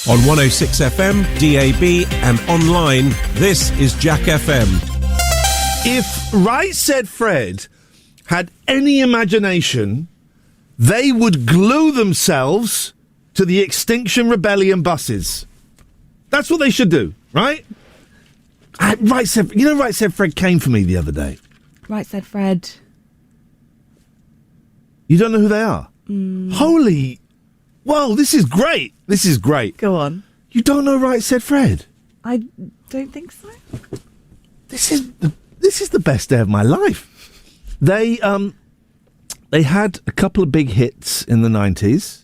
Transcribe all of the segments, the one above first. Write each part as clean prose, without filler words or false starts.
On 106 FM, DAB and online, this is Jack FM. If Right Said Fred had any imagination, they would glue themselves to the Extinction Rebellion buses. That's what they should do, right? Right Said Fred came for me the other day. Right Said Fred. You don't know who they are? Holy... Whoa, this is great. This is great. Go on. You don't know Right Said Fred? I don't think so. This is the best day of my life. They had a couple of big hits in the 90s.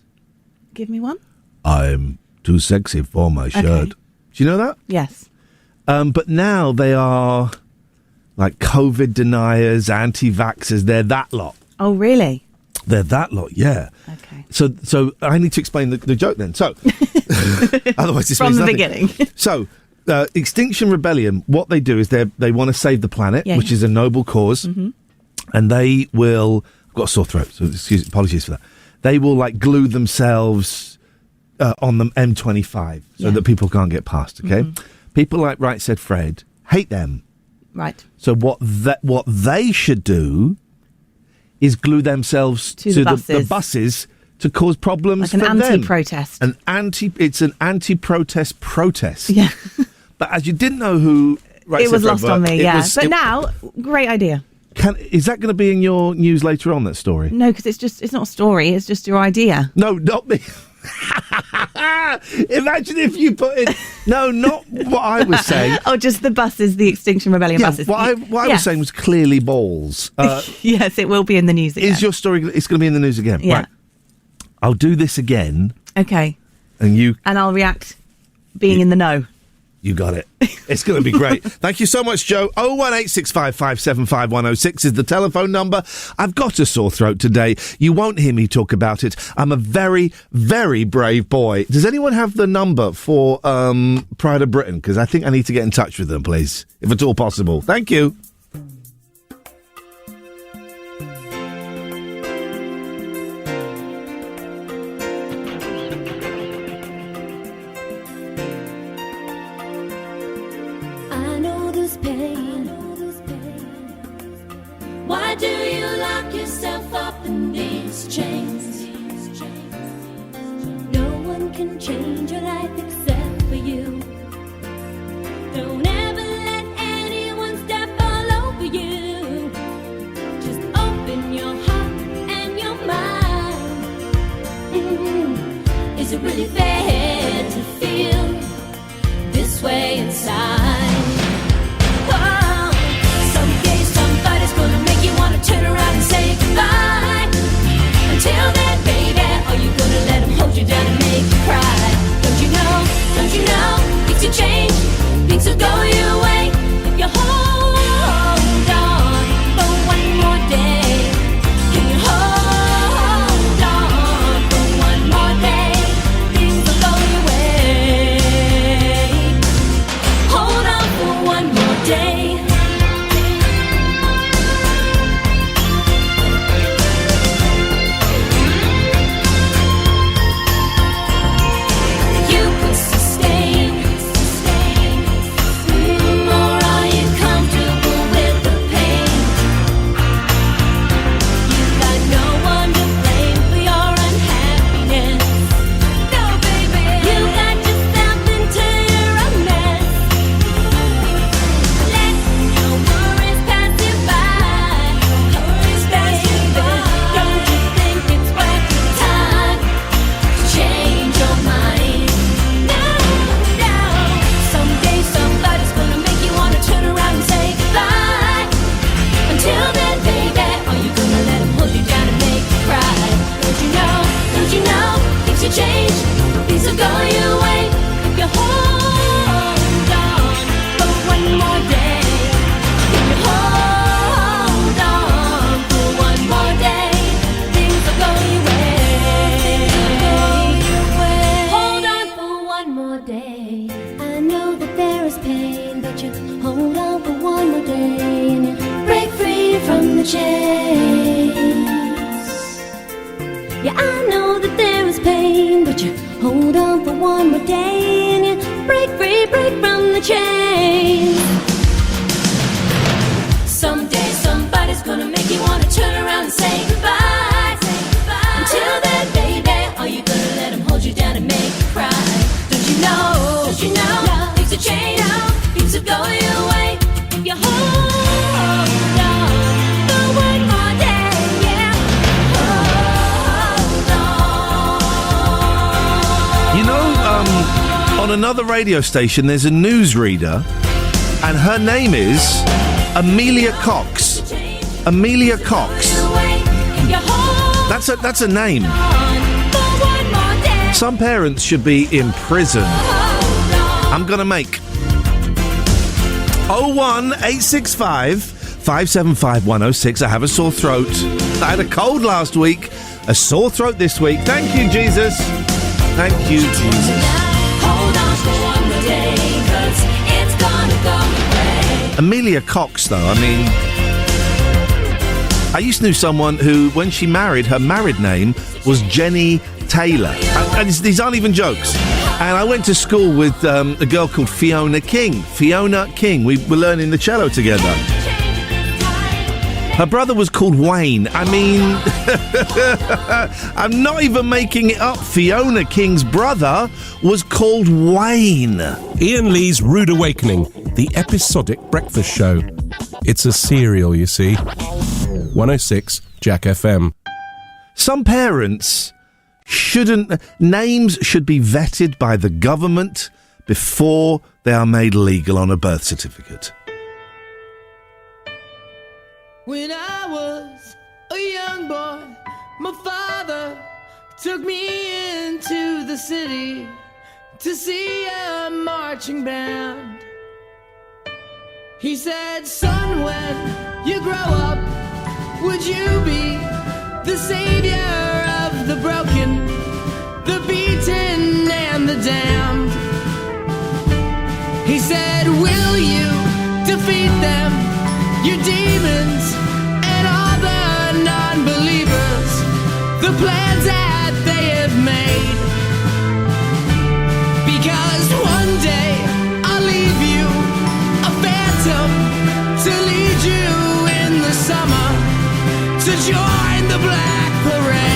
Give me one. I'm too sexy for my shirt. Okay. Do you know that? Yes. But now they are like COVID deniers, anti-vaxxers. They're that lot. Oh, really? They're that lot, yeah. Okay. So I need to explain the joke then. So, otherwise this From means the nothing. beginning. So, Extinction Rebellion, what they do is they want to save the planet, which is a noble cause, and they will... I've got a sore throat, so apologies for that. They will like glue themselves on the M25 so that people can't get past, okay? People like Right Said Fred hate them. Right. So what they should do is glue themselves to the buses to cause problems like for an them. anti-protest. It's an anti-protest protest. Yeah. But as you didn't know who Right It Said was Fred lost were, on me, it yeah. was- But it- now, great idea. Is that going to be in your news later on, that story? No, because it's not a story, it's just your idea. No, not me. Imagine if you put in... No, not what I was saying. Oh, just the buses, the Extinction Rebellion buses. What I was saying was clearly balls. Yes, it will be in the news again. Is your story... It's going to be in the news again? Yeah. Right. I'll do this again. Okay. And I'll react being in the know. You got it. It's going to be great. Thank you so much, Joe. 01865575106 is the telephone number. I've got a sore throat today. You won't hear me talk about it. I'm a very, very brave boy. Does anyone have the number for Pride of Britain? Because I think I need to get in touch with them, please, if at all possible. Thank you. Why do you lock yourself up in these chains? No one can change your life except for you. Don't ever let anyone step all over you. Just open your heart and your mind. Is it really fair to feel this way inside? Turn around and say goodbye. Until then, baby, are you gonna let him hold you down and make you cry? Don't you know, things will change, things will go your way if you hold on for one more day. Can you hold on for one more day? Things will go your way. Hold on for one more day. Change, things will go your way if you hold on for one more day. If you hold on for one more day, things will go your way. Hold on for one more day. I know that there is pain, but you hold on for one more day and you break free from the chains. Yeah, I know that there is pain, but you hold on for one more day. gonna change. Someday somebody's gonna make you wanna turn around and say goodbye. Until then, baby, are you gonna let him hold you down and make you cry? Don't you know, things will change, things will go your way if you hold on for one more day, yeah. Hold on. You know, on another radio station, there's a newsreader, and her name is Amelia Cox. Amelia Cox. That's a name. Some parents should be in prison. I'm gonna make 01865 575 106. I have a sore throat. I had a cold last week, a sore throat this week. Thank you, Jesus. Thank you, Jesus. Hold on for one more day, 'cause it's gonna go away. Amelia Cox, though, I mean, I used to know someone who, when she married, her married name was Jenny Taylor. And these aren't even jokes. And I went to school with a girl called Fiona King. Fiona King. We were learning the cello together. Her brother was called Wayne. I mean, I'm not even making it up. Fiona King's brother was called Wayne. Ian Lee's Rude Awakening, the episodic breakfast show. It's a serial, you see. 106 Jack FM. Some parents names should be vetted by the government before they are made legal on a birth certificate. When I was a young boy, my father took me into the city to see a marching band. He said, son, when you grow up, would you be the savior of the broken, the beaten and the damned? He said, will you defeat them, your demons and all the non-believers, the plans that they have made? Because one day I'll leave you a phantom to lead you in the summer to join the Black Parade.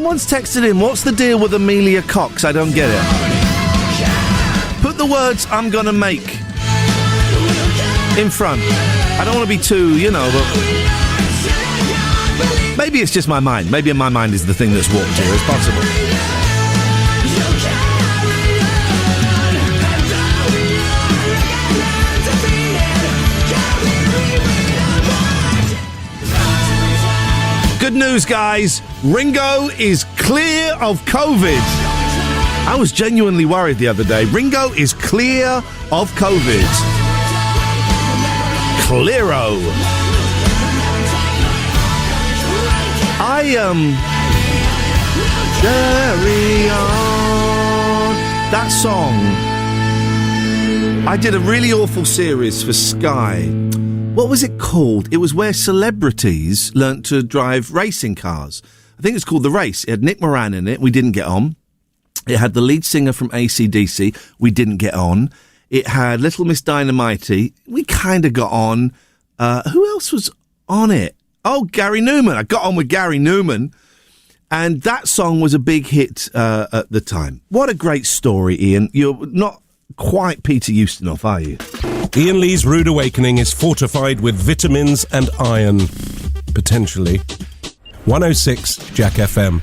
Someone's texted in, what's the deal with Amelia Cox? I don't get it. Put the words I'm gonna make in front. I don't want to be too, but maybe it's just my mind. Maybe my mind is the thing that's warped here. It's possible. Good news, guys. Ringo is clear of COVID. I was genuinely worried the other day. Ringo is clear of COVID. Clearo. Carry on. That song. I did a really awful series for Sky. What was it called? It was where celebrities learnt to drive racing cars. I think it's called The Race. It had Nick Moran in it. We didn't get on. It had the lead singer from AC/DC. We didn't get on. It had Little Miss Dynamite. We kind of got on. Who else was on it? Oh, Gary Newman. I got on with Gary Newman. And that song was a big hit at the time. What a great story, Ian. You're not quite Peter Ustinov, are you? Ian Lee's Rude Awakening is fortified with vitamins and iron. Potentially. 106 Jack FM.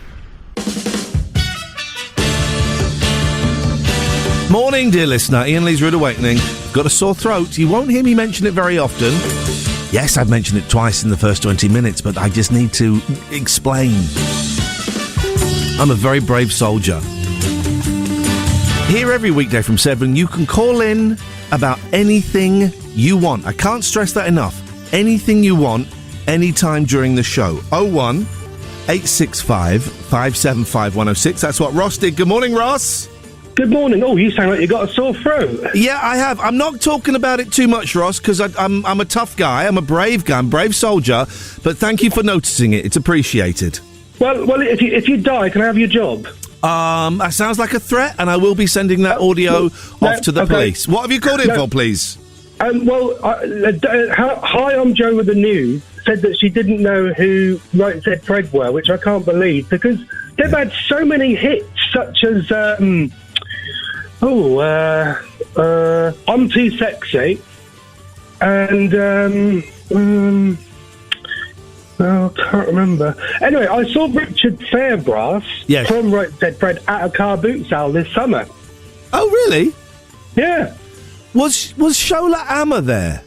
Morning, dear listener. Ian Lee's Rude Awakening. Got a sore throat. You won't hear me mention it very often. Yes, I've mentioned it twice in the first 20 minutes, but I just need to explain. I'm a very brave soldier. Here every weekday from 7, you can call in about anything you want. I can't stress that enough. Anything you want, anytime during the show. 01 865 575 106. That's what Ross did. Good morning, Ross. Good morning. Oh, you sound like you got a sore throat. Yeah, I have. I'm not talking about it too much, Ross, because I'm a tough guy. I'm a brave guy. I'm a brave soldier. But thank you for noticing it. It's appreciated. Well, if you die, can I have your job? That sounds like a threat, and I will be sending that audio off to the police. What have you called in for, please? Hi, I'm Joe with the News. Said that she didn't know who Right Said Fred were, which I can't believe, because they've had so many hits, such as I'm Too Sexy, and I can't remember. Anyway, I saw Richard Fairbrass from Right Said Fred at a car boot sale this summer. Oh, really? Yeah. Was Shola Amma there?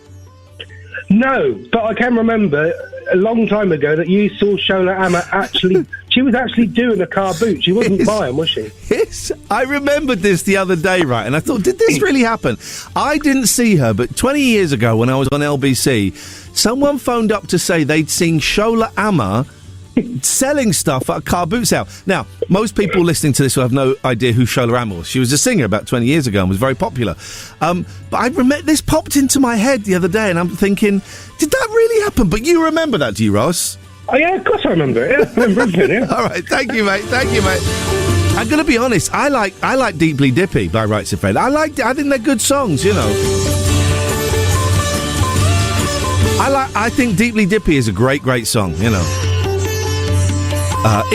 No, but I can remember a long time ago that you saw Shola Amma actually... She was actually doing a car boot. She wasn't buying, was she? Yes. I remembered this the other day, right? And I thought, did this really happen? I didn't see her, but 20 years ago when I was on LBC, someone phoned up to say they'd seen Shola Amma selling stuff at a car boot sale. Now, most people listening to this will have no idea who Shola Amma was. She was a singer about 20 years ago and was very popular. But I remember this popped into my head the other day, and I'm thinking, did that really happen? But you remember that, do you, Ross? Oh, yeah, of course I remember it. Yeah, I remember it, yeah. All right, thank you, mate. I'm going to be honest. I like Deeply Dippy by Right Said Fred. I think they're good songs, you know. I think Deeply Dippy is a great song, you know.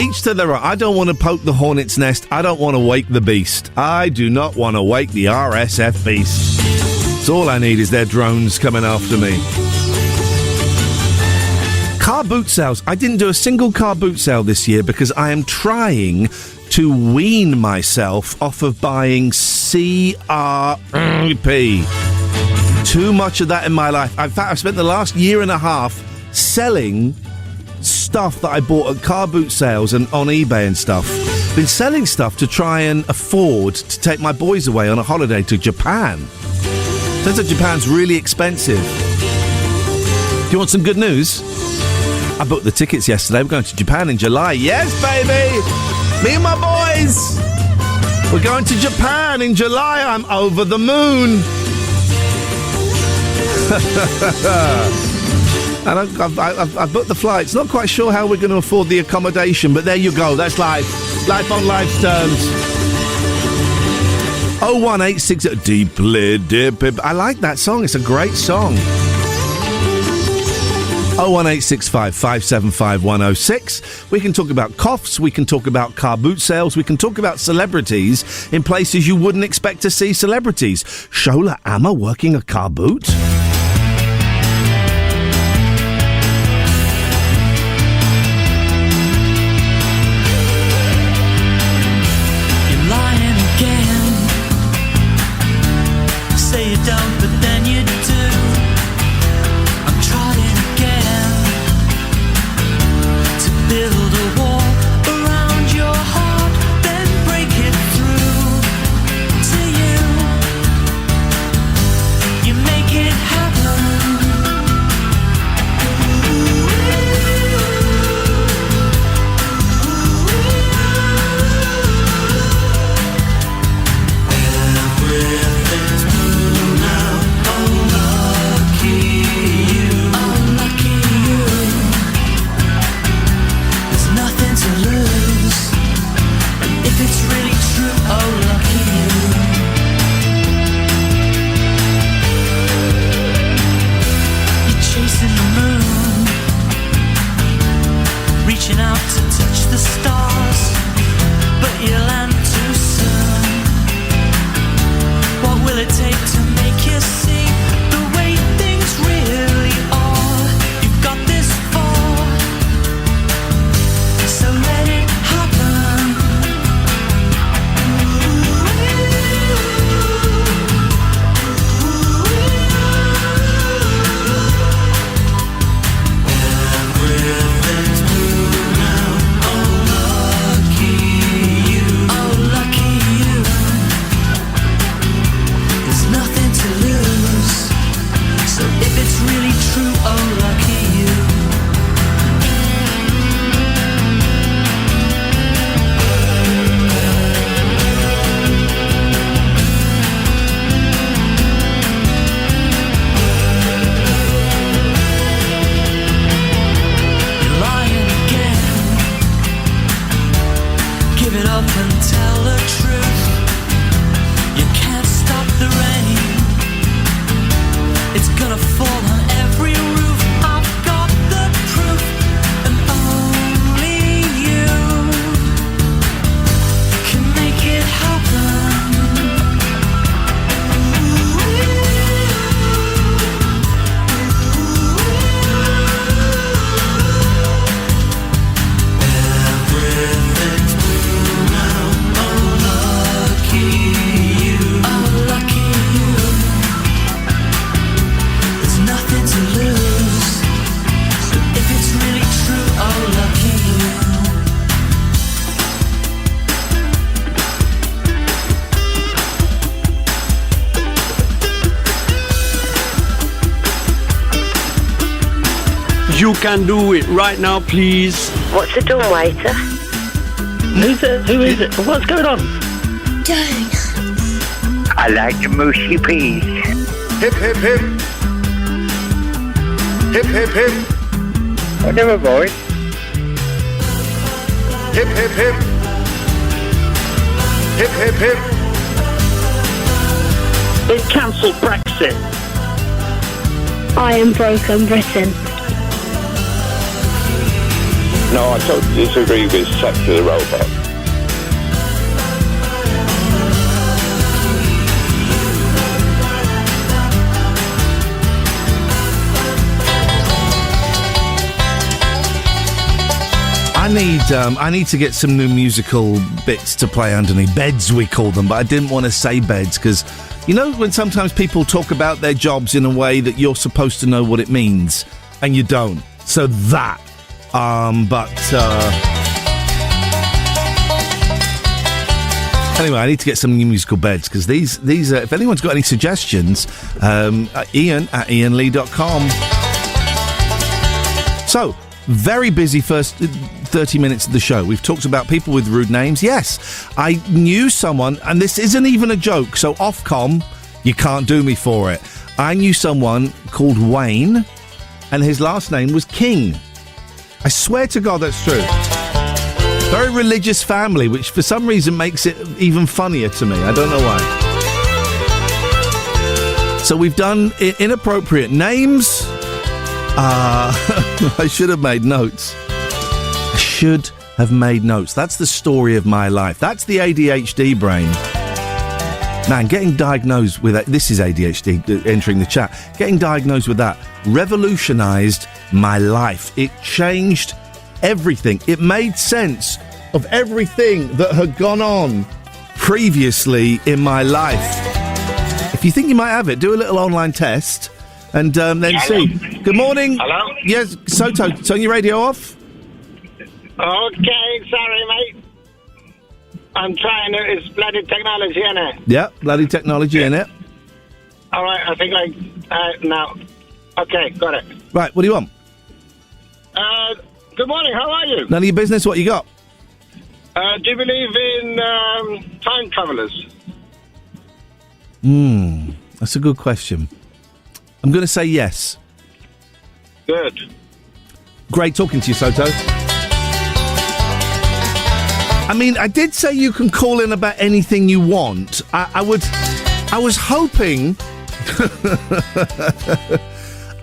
Each to their own. I don't want to poke the hornet's nest. I don't want to wake the beast. I do not want to wake the RSF beast. So all I need is their drones coming after me. Car boot sales. I didn't do a single car boot sale this year because I am trying to wean myself off of buying CRP. Too much of that in my life. In fact, I've spent the last year and a half selling stuff that I bought at car boot sales and on eBay and stuff. Been selling stuff to try and afford to take my boys away on a holiday to Japan. Turns out Japan's really expensive. Do you want some good news? I booked the tickets yesterday. We're going to Japan in July. Yes, baby! Me and my boys! We're going to Japan in July. I'm over the moon. And I've booked the flights. Not quite sure how we're going to afford the accommodation, but there you go. That's life. Life on life's terms. 01860 Deeply Dip. I like that song. It's a great song. 01865 575 106. We can talk about coughs, we can talk about car boot sales, we can talk about celebrities in places you wouldn't expect to see celebrities. Shola Amma working a car boot? You're lying again. Say you don't, but then you do. I'm trying again to build a wall around your heart, then break it through to you. You make it happen. Everything's blue now. Oh, lucky you. Oh, lucky you. There's nothing to lose. If it's really true, oh, lucky you. You're chasing the moon, reaching out to touch the stars, but you land too soon. What will it take to make you see the way things really are? You've got this far, so let it happen. Everything's blue now. Oh, lucky you. Oh, lucky you. There's nothing to lose. So if it's really true, oh, lucky you. You're lying again. Give it up and tell the truth. You can't stop the rain. It's gonna fall on every roof. I've got the proof, and only you can make it happen. Everything's blue now. Oh, lucky you. Oh, lucky you. There's nothing to lose. So if it's really true, oh, lucky you. You can do it right now, please. What's it done, waiter? Who's it? Who is it? What's going on? I like the mushy peas. Hip, hip, hip. Hip, hip, hip. Whatever, boy. Hip, hip, hip. Hip, hip, hip. They've cancelled Brexit. I am broken Britain. No, I totally disagree with Sex of the Robot. I need to get some new musical bits to play underneath. Beds, we call them, but I didn't want to say beds because, you know, when sometimes people talk about their jobs in a way that you're supposed to know what it means, and you don't. So that. Anyway, I need to get some new musical beds because these if anyone's got any suggestions, Iain at iainlee.com. So, very busy first 30 minutes of the show. We've talked about people with rude names. Yes, I knew someone, and this isn't even a joke, so Ofcom, you can't do me for it. I knew someone called Wayne, and his last name was King. I swear to God that's true. Very religious family, which for some reason makes it even funnier to me. I don't know why. So we've done inappropriate names, I should have made notes. That's the story of my life. That's the ADHD brain. Man, getting diagnosed with that, this is ADHD entering the chat. Getting diagnosed with that revolutionised my life. It changed everything. It made sense of everything that had gone on previously in my life. If you think you might have it, do a little online test and then see. Good morning. Hello? Yes, Soto, turn your radio off. Okay, sorry, mate. I'm trying to... It's bloody technology, isn't it? Yeah, bloody technology, innit? All right, I think now... Okay, got it. Right, what do you want? Good morning, how are you? None of your business, what you got? Do you believe in time travellers? That's a good question. I'm going to say yes. Good. Great talking to you, Soto. I mean, I did say you can call in about anything you want. I was hoping...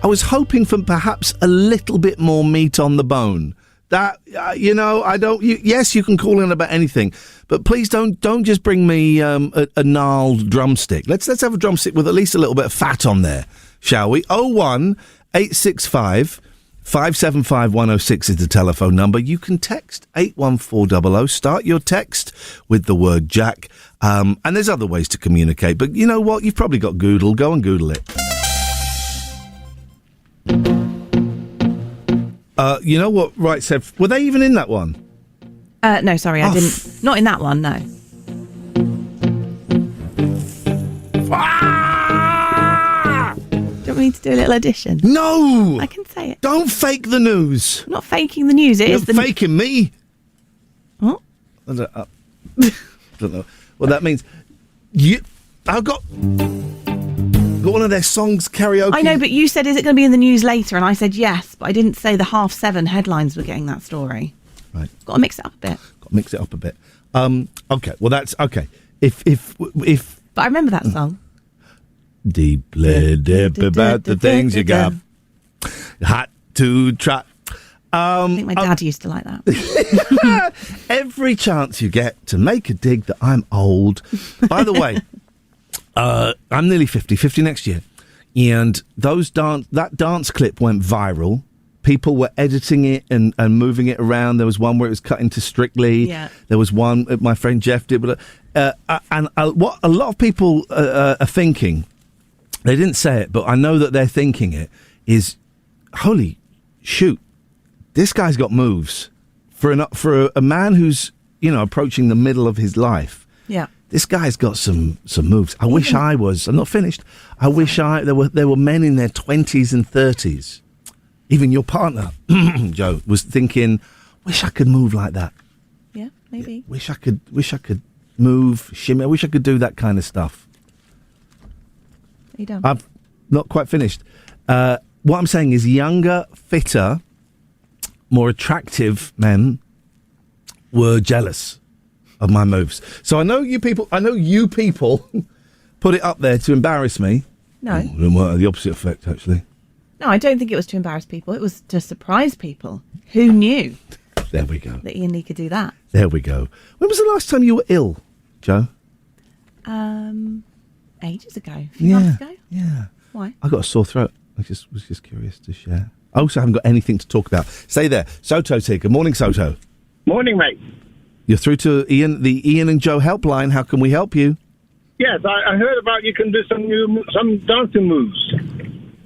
I was hoping for perhaps a little bit more meat on the bone. That, yes, you can call in about anything, but please don't just bring me a gnarled drumstick. Let's have a drumstick with at least a little bit of fat on there, shall we? 01865 575 106 is the telephone number. You can text 81400. Start your text with the word Jack. And there's other ways to communicate. But you know what? You've probably got Google. Go and Google it. You know what Right said? Were they even in that one? No, sorry, I didn't. Not in that one, no. Do you want me to do a little addition? No! I can say it. Don't fake the news. I'm not faking the news. It You're is the faking me. What? I don't know what that means. I've got one of their songs karaoke. I know, but you said, is it going to be in the news later? And I said yes, but I didn't say the 7:30 headlines were getting that story. Right. Got to mix it up a bit. Okay. Well, that's okay. If. But I remember that song. Deeply dip about the things you got. Had to try. I think my dad used to like that. Every chance you get to make a dig that I'm old. By the way, I'm nearly 50 next year. And that dance clip went viral. People were editing it and moving it around. There was one where it was cut into Strictly. Yeah. There was one, my friend Jeff did. What a lot of people are thinking, they didn't say it, but I know that they're thinking it, is, holy shoot, this guy's got moves. For a man who's, approaching the middle of his life. Yeah. This guy's got some moves. I wish I was. I'm not finished. I wish there were men in their 20s and 30s. Even your partner, Joe, was thinking, wish I could move like that. Yeah, maybe. Wish I could move, shimmy. I wish I could do that kind of stuff. Are you done? I've not quite finished. What I'm saying is younger, fitter, more attractive men were jealous of my moves. So I know you people put it up there to embarrass me. No. The opposite effect, actually. No, I don't think it was to embarrass people. It was to surprise people. Who knew? There we go. That Iain Lee could do that. There we go. When was the last time you were ill, Joe? Ages ago. A few months ago. Yeah. Why? I got a sore throat. I was just curious to share. I also haven't got anything to talk about. Stay there. Soto's here. Good morning, Soto. Morning, mate. You're through to the Iain and Joe helpline. How can we help you? Yes, I heard about you can do some dancing moves.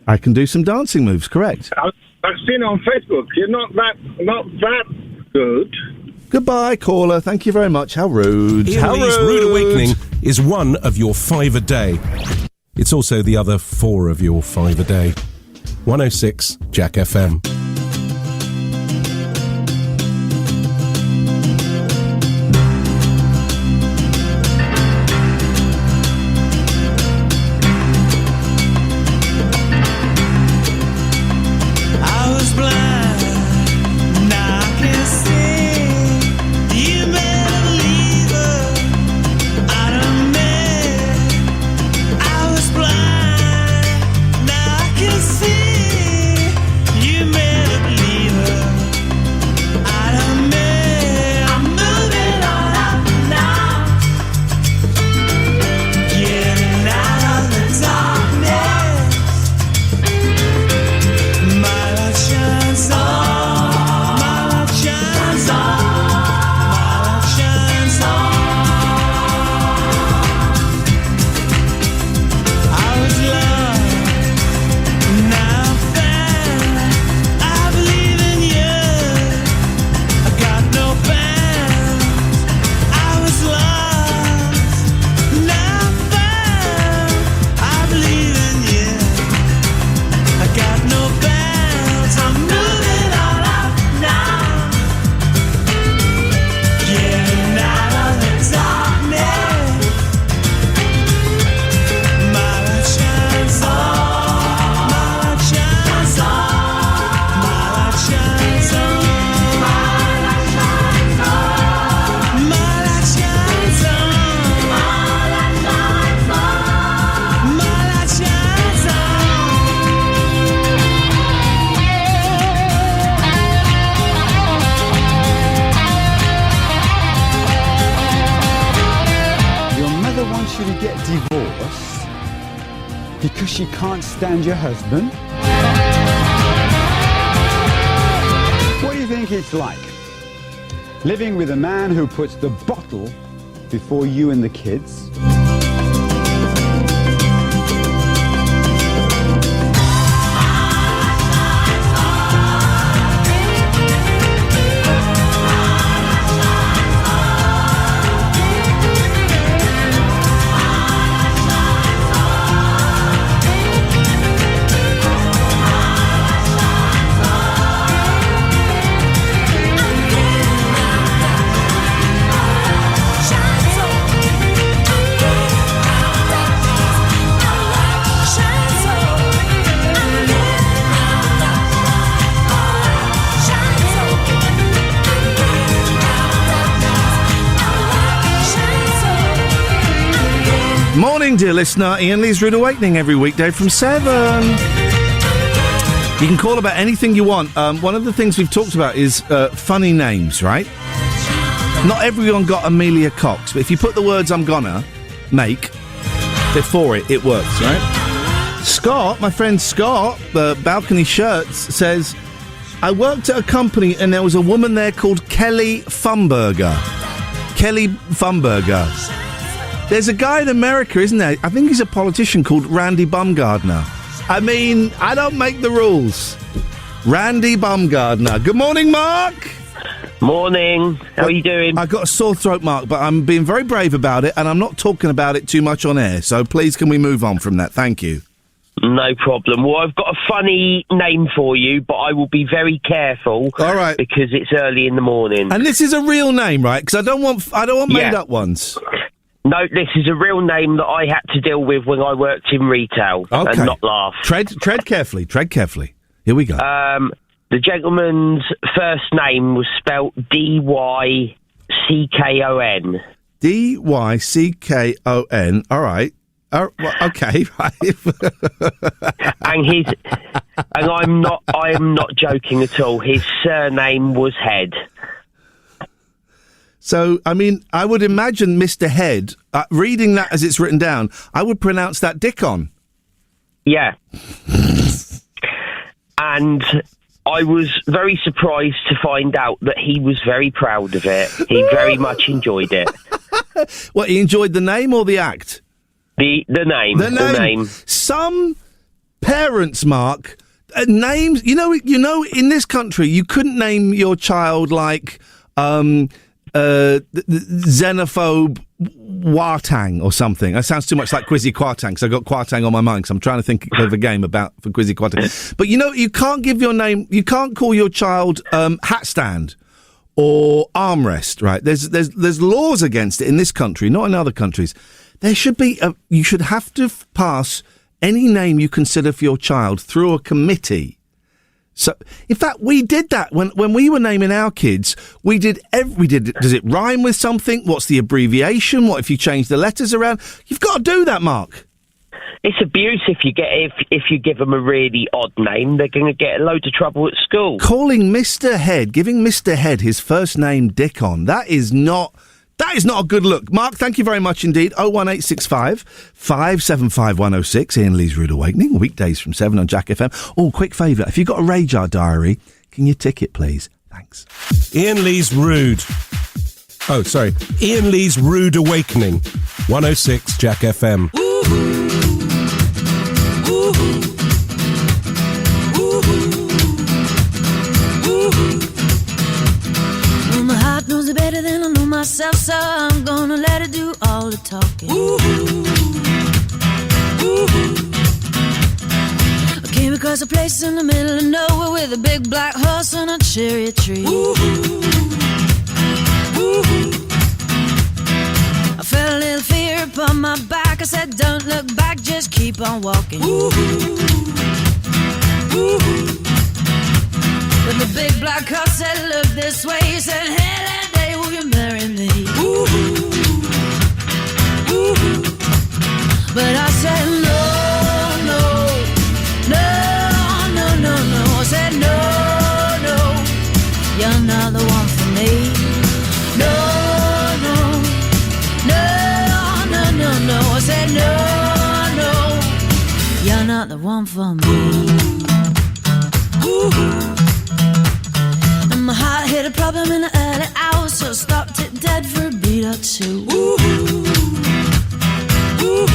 I can do some dancing moves, correct. I've seen it on Facebook. You're not that good. Goodbye, caller. Thank you very much. How rude. Iain Lee's Rude Awakening is one of your 5 a day. It's also the other 4 of your 5 a day. 106 Jack FM. See get divorced because she can't stand your husband? What do you think it's like living with a man who puts the bottle before you and the kids? Morning, dear listener. Iain Lee's Rude Awakening every weekday from 7. You can call about anything you want. One of the things we've talked about is funny names, right? Not everyone got Amelia Cox, but if you put the words I'm gonna make before it works, right? Scott, my friend Scott, Balcony Shirts, says, I worked at a company and there was a woman there called Kelly Fumberger. Kelly Fumberger. There's a guy in America, isn't there? I think he's a politician called Randy Bumgardner. I mean, I don't make the rules. Randy Bumgardner. Good morning, Mark. Morning. How are you doing? I got a sore throat, Mark, but I'm being very brave about it, and I'm not talking about it too much on air. So please, can we move on from that? Thank you. No problem. Well, I've got a funny name for you, but I will be very careful. All right. Because it's early in the morning. And this is a real name, right? Because I don't want made up ones. No, this is a real name that I had to deal with when I worked in retail and not laugh. Tread carefully. Tread carefully. Here we go. The gentleman's first name was spelt D-Y-C-K-O-N. D-Y-C-K-O-N. All right. Okay. And I am not joking at all. His surname was Head. So, I mean, I would imagine Mr. Head, reading that as it's written down, I would pronounce that Dickon. Yeah. And I was very surprised to find out that he was very proud of it. He very much enjoyed it. What, he enjoyed the name or the act? The name. The name. Some parents, Mark, names, you know, in this country, you couldn't name your child like, xenophobe Wartang or something. That sounds too much like Quizzy Kwartang, because I've got Kwartang on my mind, because I'm trying to think of a game for Quizzy Kwartang. But you can't give your name, you can't call your child hat stand or armrest, right? There's laws against it in this country, not in other countries. There should be you should have to pass any name you consider for your child through a committee. So, in fact, we did that when we were naming our kids. We did. Does it rhyme with something? What's the abbreviation? What if you change the letters around? You've got to do that, Mark. It's abuse if you give them a really odd name. They're going to get a load of trouble at school. Giving Mr. Head his first name Dickon. That is not a good look. Mark, thank you very much indeed. 01865 575 106. Iain Lee's Rude Awakening, weekdays from 7 on Jack FM. Oh, quick favour. If you've got a Radar diary, can you tick it, please? Thanks. Iain Lee's Rude. Oh, sorry. Iain Lee's Rude Awakening, 106 Jack FM. My heart knows it better than I know myself, so I'm gonna let it do all the talking. I came across a place in the middle of nowhere with a big black horse and a cherry tree. I felt a little fear upon my back. I said, don't look back, just keep on walking. But the big black horse said, look this way. He said, hey, that day will you marry me? But I said, no, no, no, no, no, no. I said, no, no, you're not the one for me. No, no, no, no, no, no. I said, one for me. Ooh. And my heart hit a problem in the early hours, so I stopped it dead for a beat or two. Ooh. Ooh.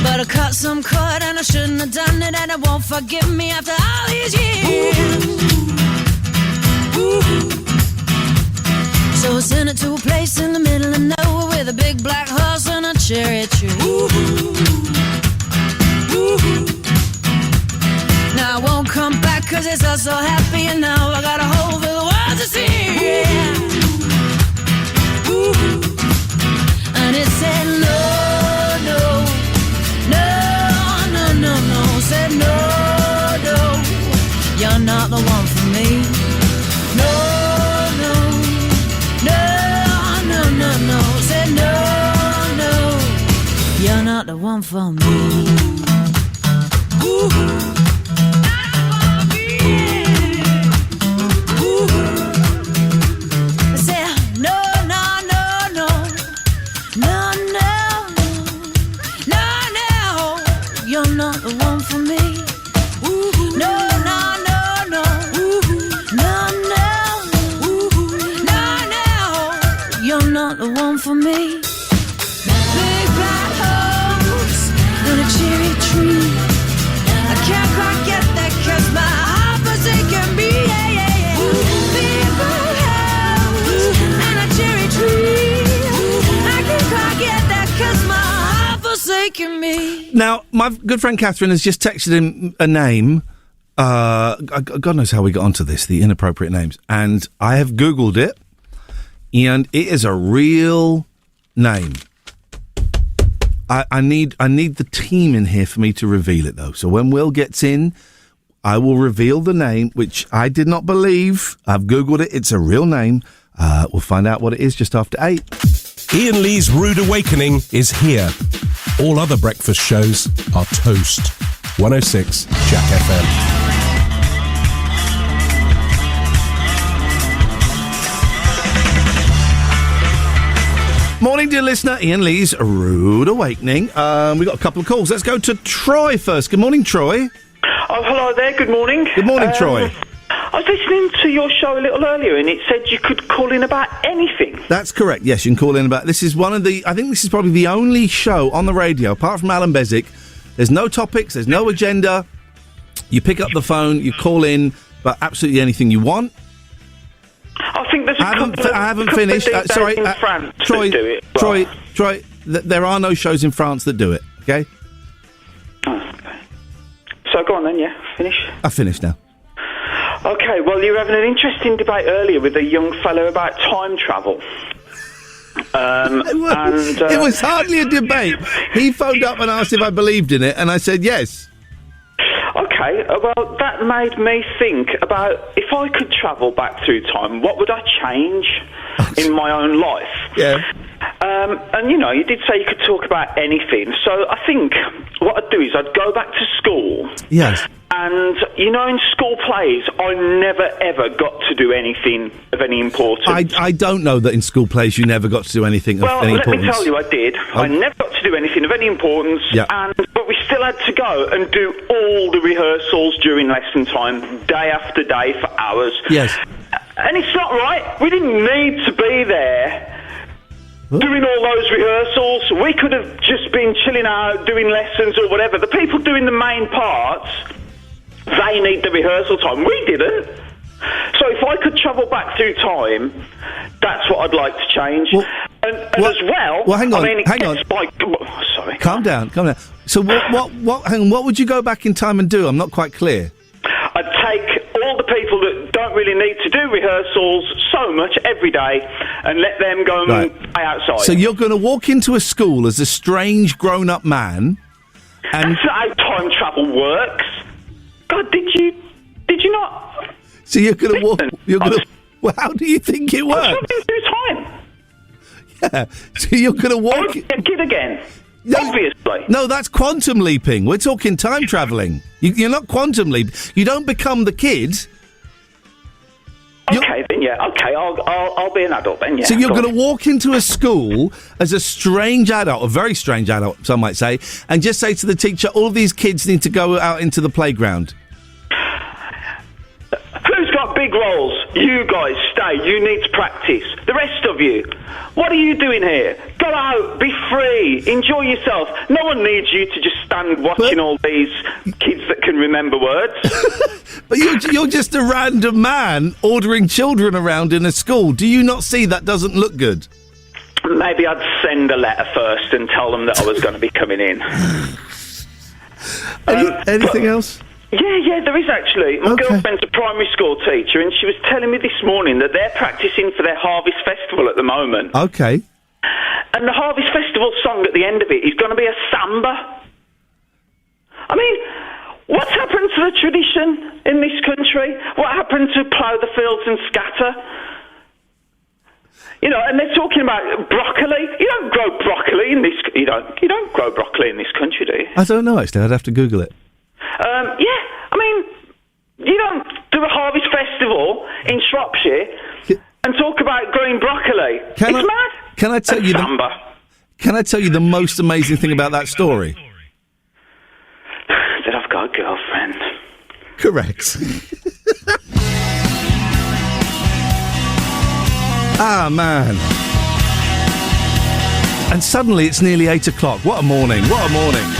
But I cut some cord and I shouldn't have done it, and it won't forgive me after all these years. Ooh. So I sent it to a place in the middle of nowhere with a big black horse and a cherry tree. Ooh. Ooh. Now I won't come back 'cause it's all so happy, and now I got a hole for the world to see. Yeah. Ooh. And it said no, no, no, no, no, no. Said no, no, you're not the one for me. No, no, no, no, no, no. Said no, no, you're not the one for me. Ooh. For me, big black house and a cherry tree. I can't quite get that 'cause my heart forsaken me. Yeah, yeah, yeah. Big black house and a cherry tree. I can't quite get that 'cause my heart forsaken me. Now, my good friend Catherine has just texted him a name. God knows how we got onto this, the inappropriate names. And I have Googled it. And it is a real name. I need the team in here for me to reveal it, though. So when Will gets in, I will reveal the name, which I did not believe. I've Googled it. It's a real name. We'll find out what it is just after 8. Iain Lee's Rude Awakening is here. All other breakfast shows are toast. 106 Jack FM. Morning, dear listener. Iain Lee's Rude Awakening. We've got a couple of calls. Let's go to Troy first. Good morning, Troy. Oh, hello there. Good morning. Good morning, Troy. I was listening to your show a little earlier, and it said you could call in about anything. That's correct. Yes, you can call in about... This is one of the... I think this is probably the only show on the radio, apart from Alan Bezic. There's no topics. There's no agenda. You pick up the phone. You call in about absolutely anything you want. I think there's I haven't finished. Sorry, in France Troy. that do it. Well. Troy. There are no shows in France that do it. Okay. Oh, okay. So go on then. Yeah, finish. I finished now. Okay. Well, you were having an interesting debate earlier with a young fellow about time travel. It was hardly a debate. He phoned up and asked if I believed in it, and I said yes. Okay, well, that made me think about if I could travel back through time, what would I change in my own life? Yeah. And, you know, you did say you could talk about anything. So I think what I'd do is I'd go back to school. Yes. And, you know, in school plays, I never, ever got to do anything of any importance. I don't know that in school plays you never got to do anything of any importance. Well, let me tell you, I did. I never got to do anything of any importance. Yeah. But we still had to go and do all the rehearsals during lesson time, day after day, for hours. Yes. And it's not right. We didn't need to be there doing all those rehearsals. We could have just been chilling out, doing lessons or whatever. The people doing the main parts... they need the rehearsal time. We didn't. So if I could travel back through time, that's what I'd like to change. And as well... Well, hang on, I mean, hang on. Sorry. Calm down. So what would you go back in time and do? I'm not quite clear. I'd take all the people that don't really need to do rehearsals so much every day and let them go and play outside. So you're going to walk into a school as a strange grown-up man and... That's not how time travel works. God, did you not? So you're going to walk... Well, how do you think it works? I'm travelling through time. Yeah. So you're going to walk... I'm a kid again. Obviously. No, that's quantum leaping. We're talking time travelling. You're not quantum leap. You don't become the kid. Okay, then, yeah. Okay, I'll be an adult then, yeah. So you're going to walk into a school as a strange adult, a very strange adult, some might say, and just say to the teacher, all of these kids need to go out into the playground. Who's got big roles? You guys, stay. You need to practice. The rest of you, what are you doing here? Go out, be free, enjoy yourself. No one needs you to just stand watching all these kids that can remember words. But you're just a random man ordering children around in a school. Do you not see that doesn't look good? Maybe I'd send a letter first and tell them that I was going to be coming in. Anything else? Yeah, there is actually. My girlfriend's a primary school teacher, and she was telling me this morning that they're practising for their Harvest Festival at the moment. Okay. And the Harvest Festival song at the end of it is going to be a samba. I mean, what's happened to the tradition in this country? What happened to plough the fields and scatter? You know, and they're talking about broccoli. You don't grow broccoli in this. You don't grow broccoli in this country, do you? I don't know, actually. I'd have to Google it. Yeah, I mean, you don't do a harvest festival in Shropshire and talk about growing broccoli. It's mad. Can I tell you Can I tell you the most amazing thing about that story? That I've got a girlfriend. Correct. Ah, man. And suddenly it's nearly 8 o'clock. What a morning. What a morning.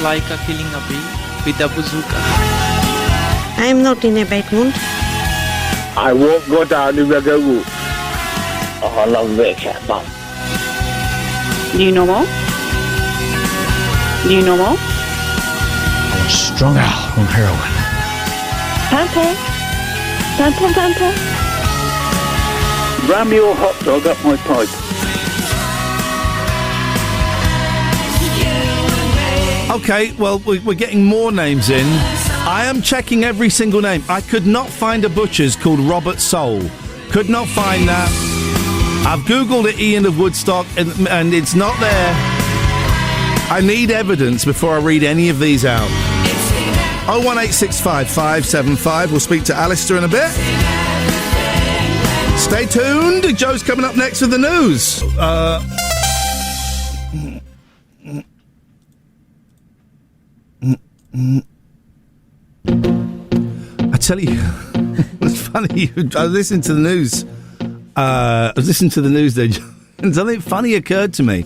Like a killing a bee with a bazooka. I am not in a bad mood. I won't go down the reggae route. Oh, I love Richard, Mum. Do you know more? Do you know more? I was strung out on heroin. Pampa. Pampa, Pampa. Ram your hot dog up my pipe. Okay, well, we're getting more names in. I am checking every single name. I could not find a butcher's called Robert Soul. Could not find that. I've Googled it, Ian of Woodstock, and it's not there. I need evidence before I read any of these out. 01865 575. We'll speak to Alistair in a bit. Stay tuned. Joe's coming up next with the news. I tell you, funny. I was listening to the news. There, and something funny occurred to me.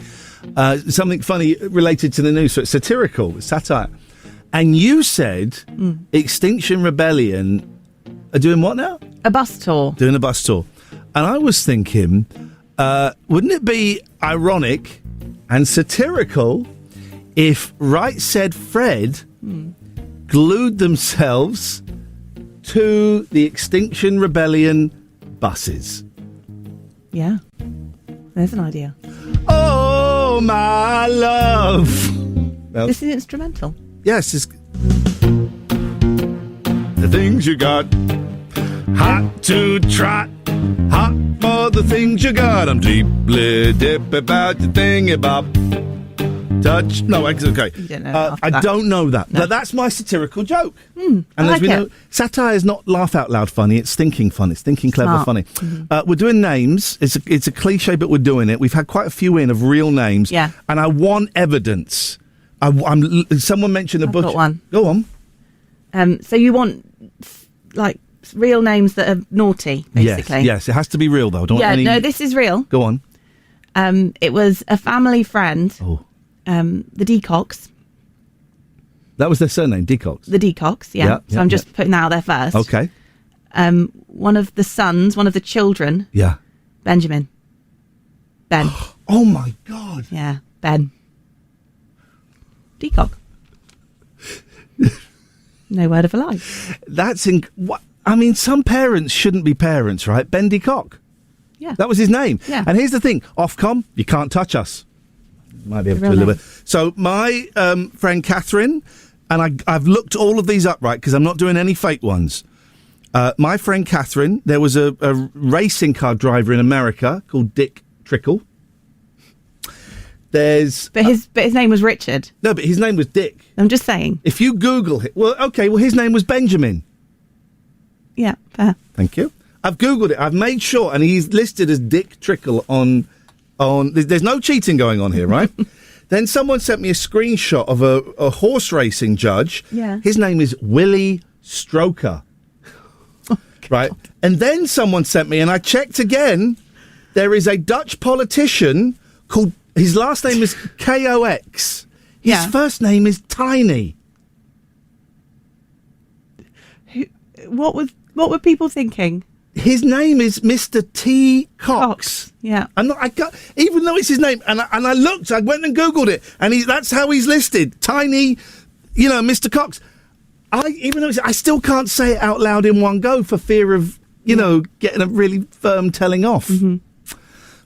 Something funny related to the news. So it's satirical, it's satire. And you said Extinction Rebellion are doing what now? A bus tour. Doing a bus tour. And I was thinking, wouldn't it be ironic and satirical if Right Said Fred glued themselves to the Extinction Rebellion buses? Yeah. There's an idea. Oh, my love. Well, this is instrumental. Yes, it's the things you got. Hot to trot. Hot for the things you got. I'm deeply dip about the thingy bob. Touch. No, okay. You don't know I don't know that. No. But that's my satirical joke. And as we know, satire is not laugh out loud funny. It's thinking funny. It's thinking clever funny. Mm-hmm. We're doing names. It's a cliche, but we're doing it. We've had quite a few in of real names. Yeah. And I want evidence. Someone mentioned a butcher. I've got one. Go on. So you want like real names that are naughty, basically. Yes. It has to be real though. No, this is real. Go on. It was a family friend. Oh. The Deacocks. That was their surname, Deacocks. The Deacocks, yeah. So I'm just putting that out there first. Okay. One of the sons, one of the children. Yeah. Benjamin. Ben. Oh my God. Yeah, Ben. Deacock. No word of a lie. That's some parents shouldn't be parents, right? Ben Deacock. Yeah. That was his name. Yeah. And here's the thing, Ofcom, you can't touch us. Might be able to a little bit. So my friend Catherine, and I've looked all of these up, right, because I'm not doing any fake ones. My friend Catherine, there was a racing car driver in America called Dick Trickle. But his name was Richard. No, but his name was Dick. I'm just saying. If you Google it, his name was Benjamin. Yeah, fair. Thank you. I've Googled it. I've made sure, and he's listed as Dick Trickle on. There's no cheating going on here, right? Then someone sent me a screenshot of a horse racing judge. Yeah. His name is Willie Stroker. Right? And then someone sent me, and I checked again, there is a Dutch politician called, his last name is Kox. His first name is Tiny. What were people thinking? His name is Mr. T. Cox. Yeah. Even though it's his name, and I looked, I went and Googled it, and that's how he's listed. Tiny, Mr. Cox. I still can't say it out loud in one go for fear of, getting a really firm telling off. Mm-hmm.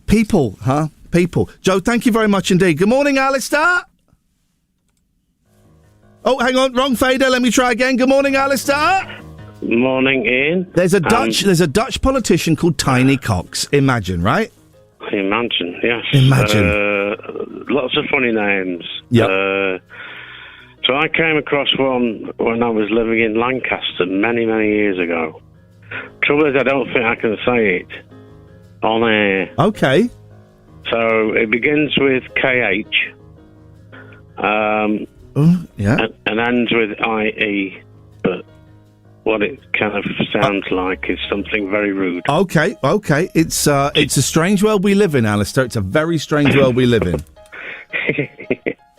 People, huh? People. Joe, thank you very much indeed. Good morning, Alistair. Oh, hang on, wrong fader. Let me try again. Good morning, Alistair. Morning, Ian. There's a Dutch politician called Tiny Cox. Imagine, right? Imagine, yes. Imagine. Lots of funny names. Yeah. So I came across one when I was living in Lancaster many, many years ago. Trouble is, I don't think I can say it on air. Okay. So it begins with KH. Yeah. And ends with IE, but what it kind of sounds like is something very rude. Okay. It's a strange world we live in, Alistair. It's a very strange world we live in.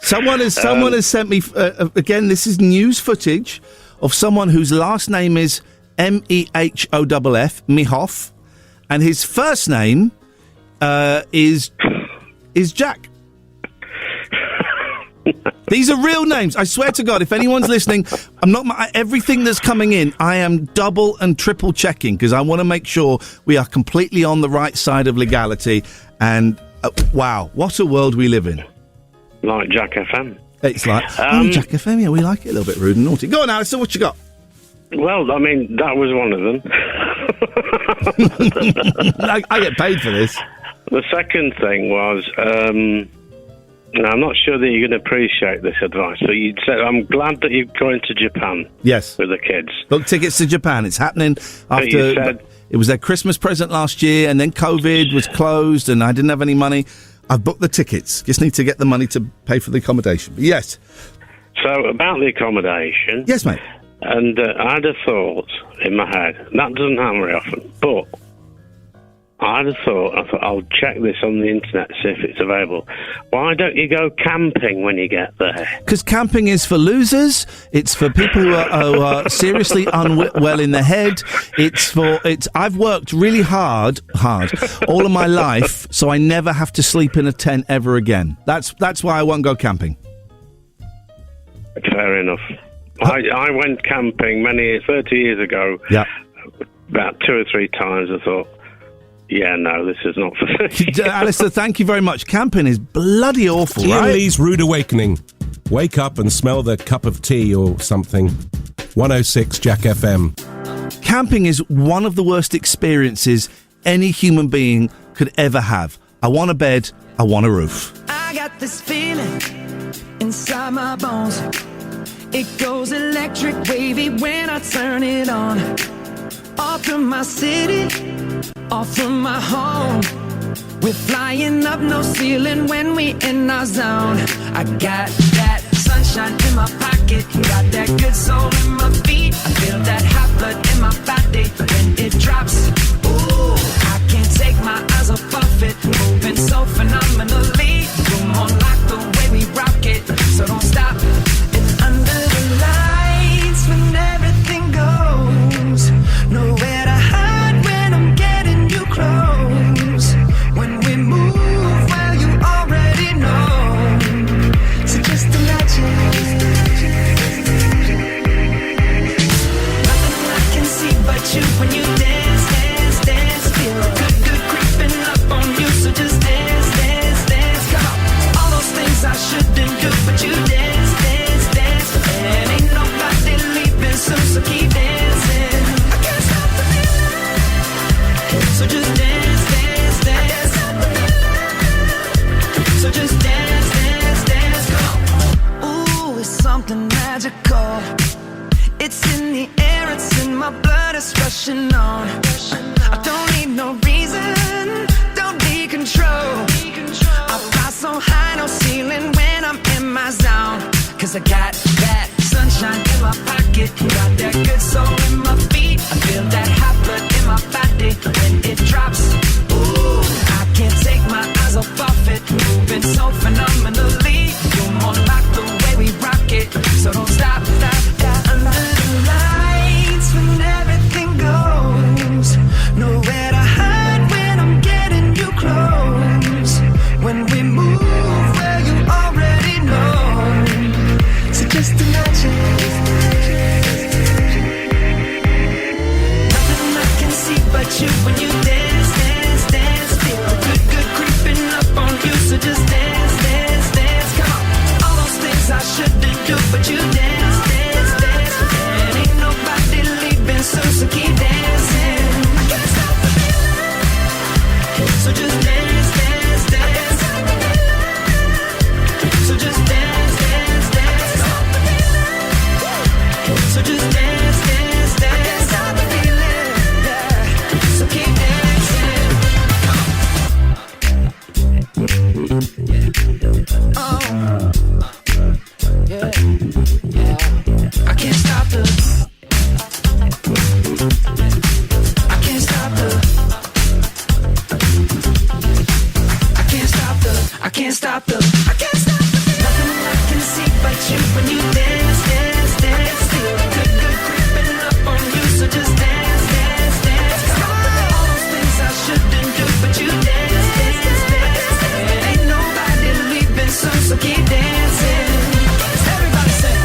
Someone has sent me again. This is news footage of someone whose last name is Mehoff, Mehoff, and his first name is Jack. These are real names. I swear to God, if anyone's listening, everything that's coming in, I am double and triple checking because I want to make sure we are completely on the right side of legality. And wow, what a world we live in. Like Jack FM. It's like, Jack FM, yeah, we like it a little bit rude and naughty. Go on, Alistair, what you got? Well, I mean, that was one of them. I get paid for this. The second thing was, now, I'm not sure that you're going to appreciate this advice, but you said, I'm glad that you're going to Japan. Yes. With the kids. Book tickets to Japan. It's happening after... It was their Christmas present last year, and then COVID was closed, and I didn't have any money. I've booked the tickets. Just need to get the money to pay for the accommodation. But yes. So, about the accommodation... Yes, mate. And I had a thought in my head. That doesn't happen very often, but I thought, I'll check this on the internet, see if it's available. Why don't you go camping when you get there? Because camping is for losers. It's for people who are seriously unwell in the head. I've worked really hard, all of my life, so I never have to sleep in a tent ever again. That's why I won't go camping. Fair enough. I went camping 30 years ago. Yeah. About 2 or 3 times. I thought, yeah, no, this is not for me. Alistair, thank you very much. Camping is bloody awful, Iain right? Lee's Rude Awakening. Wake up and smell the cup of tea or something. 106 Jack FM. Camping is one of the worst experiences any human being could ever have. I want a bed, I want a roof. I got this feeling inside my bones. It goes electric wavy when I turn it on. Off from my city, off from my home. We're flying up no ceiling when we in our zone. I got that sunshine in my pocket, got that good soul in my feet. I feel that hot blood in my body when it drops. Ooh, I can't take my eyes off it, moving so phenomenally. Come on, like the way we rock it, so don't stop. And under the lights when everything goes, nowhere to hide when I'm getting you close. When we move, well, you already know. So just imagine. Nothing I can see but you when you dance, dance, dance. Feel good creeping up on you. So just dance, dance, dance. Come on. All those things I shouldn't do, but you dance, dance, dance. And ain't nobody leaving soon, so keep dancing. I can't stop the feeling. So just dance, dance, dance. So just dance, dance, dance. Come on. Ooh, it's something magical. It's in the air, it's in my blood, it's rushing on. I don't need no reason, don't need control. I fly so high, no ceiling when I'm in my zone. Cause I got that sunshine in my pocket, got that good soul in my feet. I feel that hot blood in my body when it drops. Ooh, I can't take my eyes off it, moving so phenomenally. You're more like the way we rock it, so don't stop, stop, stop. Under the lights when everything goes, nowhere to hide when I'm getting you close. When we move, well, you already know. So just imagine. Nothing I can see but you when you dance, dance, dance. Feel good creeping up on you. So just dance, dance, dance. Come on. All those things I shouldn't do, but you dance, dance, dance. And ain't nobody leaving soon, so keep dancing. I can't stop the feeling. So just dance, dance, dance. So just dance, dance, dance. So just dance, dance, dance. I can't stop the feeling, yeah. So keep dancing. Oh, yeah, yeah. I can't stop the. I can't stop the. I can't stop the. I can't stop the. I can't stop the. Nothing I can see but you when you dance, dance, dance. Feel good creeping up on you. So just dance, dance, dance. Come on. All those things I shouldn't do, but you dance, dance, dance. And ain't nobody leaving soon, so keep dancing. Everybody say.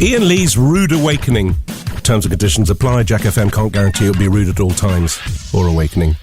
Iain Lee's Rude Awakening. Terms and conditions apply. Jack FM can't guarantee it'll be rude at all times or awakening.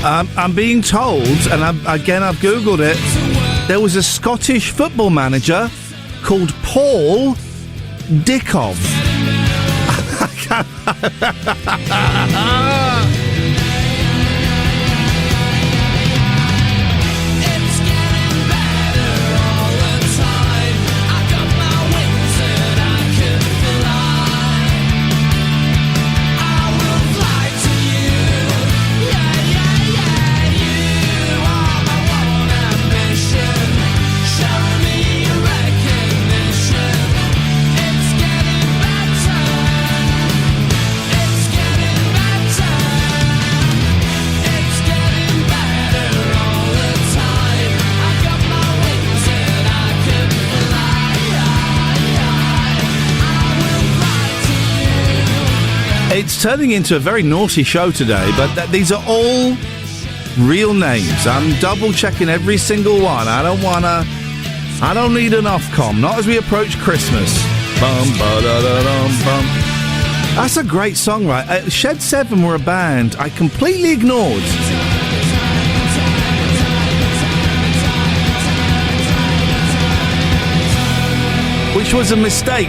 I'm being told, and I've Googled it, there was a Scottish football manager called Paul Dickov. It's turning into a very naughty show today, but these are all real names. I'm double-checking every single one. I don't need an Ofcom, not as we approach Christmas. Bum, ba-da-da-dum, bum. That's a great song, right? Shed 7 were a band I completely ignored. Which was a mistake.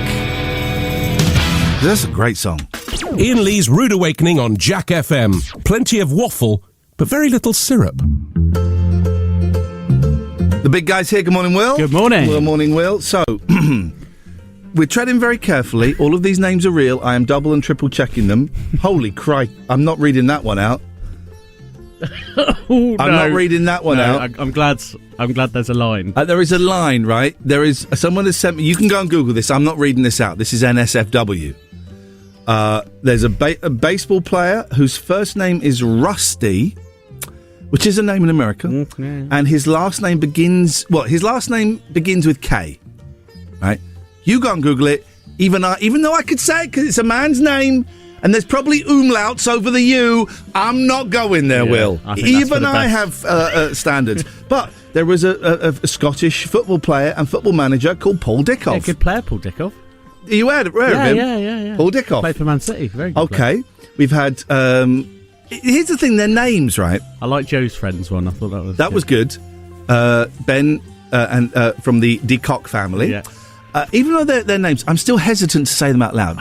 That's a great song. Iain Lee's Rude Awakening on Jack FM. Plenty of waffle, but very little syrup. The big guy's here. Good morning, Will. Good morning. Good morning, Will. So, we're treading very carefully. All of these names are real. I am double and triple checking them. Holy Christ. I'm not reading that one out. I'm not reading that one out. I'm glad there's a line. There is a line, right? There is... Someone has sent me... You can go and Google this. I'm not reading this out. This is NSFW. There's a baseball player whose first name is Rusty, which is a name in America, and his last name begins with K, right? You go and Google it, even though I could say it because it's a man's name, and there's probably umlauts over the U, I'm not going there, Will. Even I have standards. But there was a Scottish football player and football manager called Paul Dickov. Yeah, good player, Paul Dickov. You heard of him? Yeah. Paul Dickov. Played for Man City. Very good player. We've had... here's the thing, their names, right? I like Joe's friends one. I thought that was good. Ben and from the Decock family. Yeah. Even though their names, I'm still hesitant to say them out loud.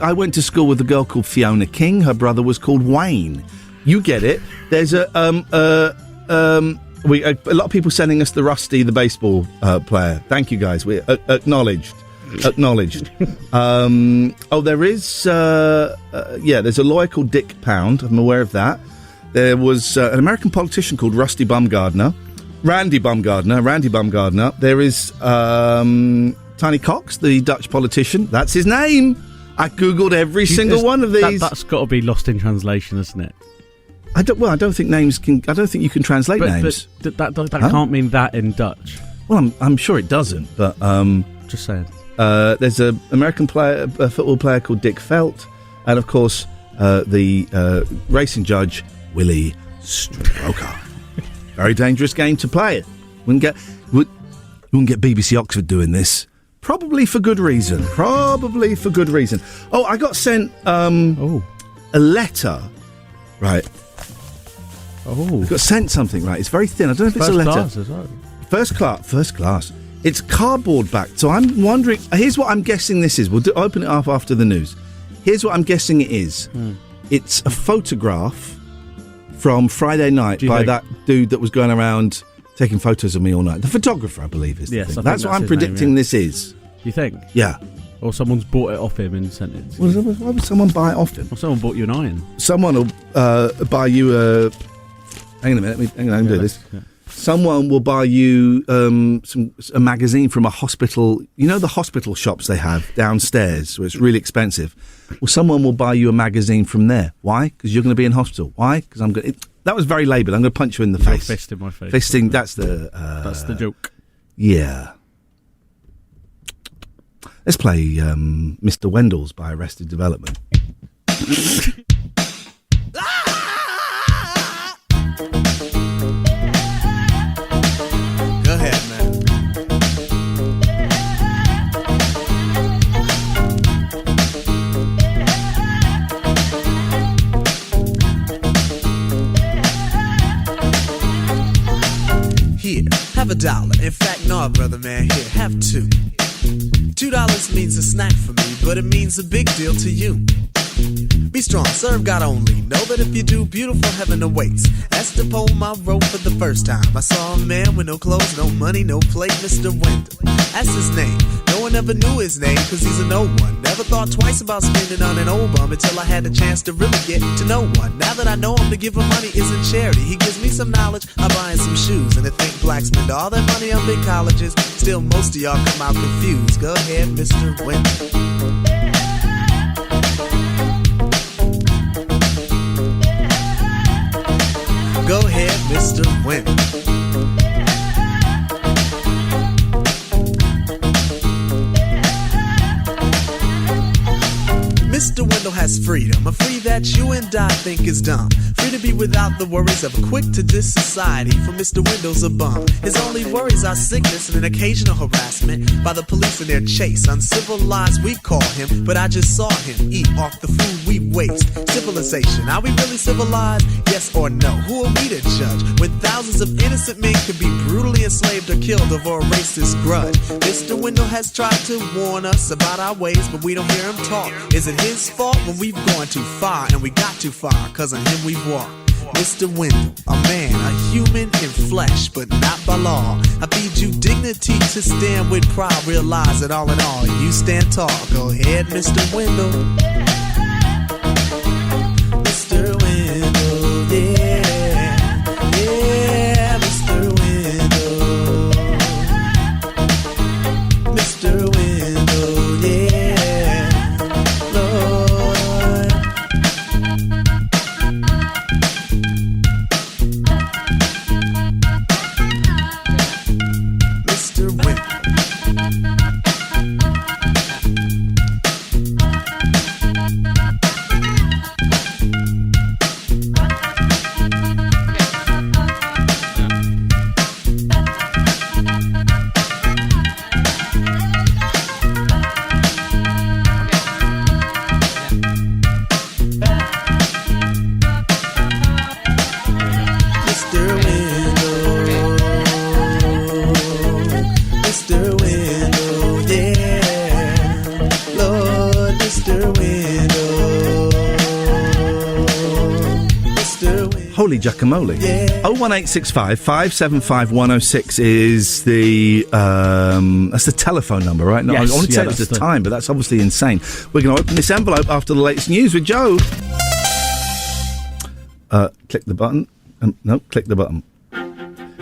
I went to school with a girl called Fiona King. Her brother was called Wayne. You get it. There's a lot of people sending us the Rusty, the baseball player. Thank you, guys. We're acknowledged. There is there's a lawyer called Dick Pound. I'm aware of that. There was an American politician called Randy Bumgardner. There is Tiny Cox, the Dutch politician. That's his name. I googled every single one of these. That's got to be lost in translation, isn't it? I don't think names can. I don't think you can translate names. But that can't mean that in Dutch. Well, I'm sure it doesn't. But just saying. There's an American football player called Dick Felt, and of course the racing judge Willie Stroker. Very dangerous game to play. Wouldn't get BBC Oxford doing this. Probably for good reason. Oh, I got sent a letter. Right. Oh. I got sent something. Right. It's very thin. I don't know if it's a letter. Class as well. First class. It's cardboard backed, so I'm wondering... Here's what I'm guessing this is. We'll open it up after the news. Here's what I'm guessing it is. It's a photograph from Friday night by that dude that was going around taking photos of me all night. The photographer, I believe, is the thing. That's what I'm predicting this is. You think? Yeah. Or someone's bought it off him and sent it to you. Why would someone buy it off him? Or someone bought you an iron. Someone will buy you a... Hang on a minute. Hang on, I can do this. Yeah. Someone will buy you a magazine from a hospital. You know the hospital shops they have downstairs, where it's really expensive. Well, someone will buy you a magazine from there. Why? Because you're going to be in hospital. Why? Because I'm going. That was very laboured. I'm going to punch you in the face. Fist in my face. Fisting. That's the joke. Yeah. Let's play Mr. Wendell's by Arrested Development. Go ahead, man. $1. In fact, no, brother man, here, have two. $2 means a snack for me, but it means a big deal to you. Be strong, serve God only. Know that if you do, beautiful heaven awaits. That's the poem I wrote for the first time. I saw a man with no clothes, no money, no plate, Mr. Wendell. That's his name. No one ever knew his name, cause he's a no one. Never thought twice about spending on an old bum until I had the chance to really get to know one. Now that I know him, to give him money isn't charity. He gives me some knowledge, I buy him some shoes. And to think blacks spend all their money on big colleges, still most of y'all come out confused. Go ahead, Mr. Wendell. Go ahead, Mr. Wendell. Mr. Wendell has freedom, a free that you and I think is dumb. Free to be without the worries of a quick-to-diss society, for Mr. Wendell's a bum. His only worries are sickness and an occasional harassment by the police in their chase. Uncivilized we call him, but I just saw him eat off the food we waste. Civilization, are we really civilized? Yes or no? Who are we to judge when thousands of innocent men could be brutally enslaved or killed over a racist grudge? Mr. Wendell has tried to warn us about our ways, but we don't hear him talk. Is it his fault when we've gone too far, and we got too far, cause on him we've walked? Mr. Wendell, a man, a human in flesh, but not by law. I feed you dignity to stand with pride. Realize that all in all, you stand tall. Go ahead, Mr. Wendell. Mr. Wendell, yeah, yeah, Mr. Wendell. Mr. Wendell, yeah, Lord. Mr. Wendell. Holy guacamole. Yeah. 01865 575 106 is the that's the telephone number, right? No, Yes, I want to tell you the time, but that's obviously insane. We're going to open this envelope after the latest news with Joe. Click the button. No, click the button.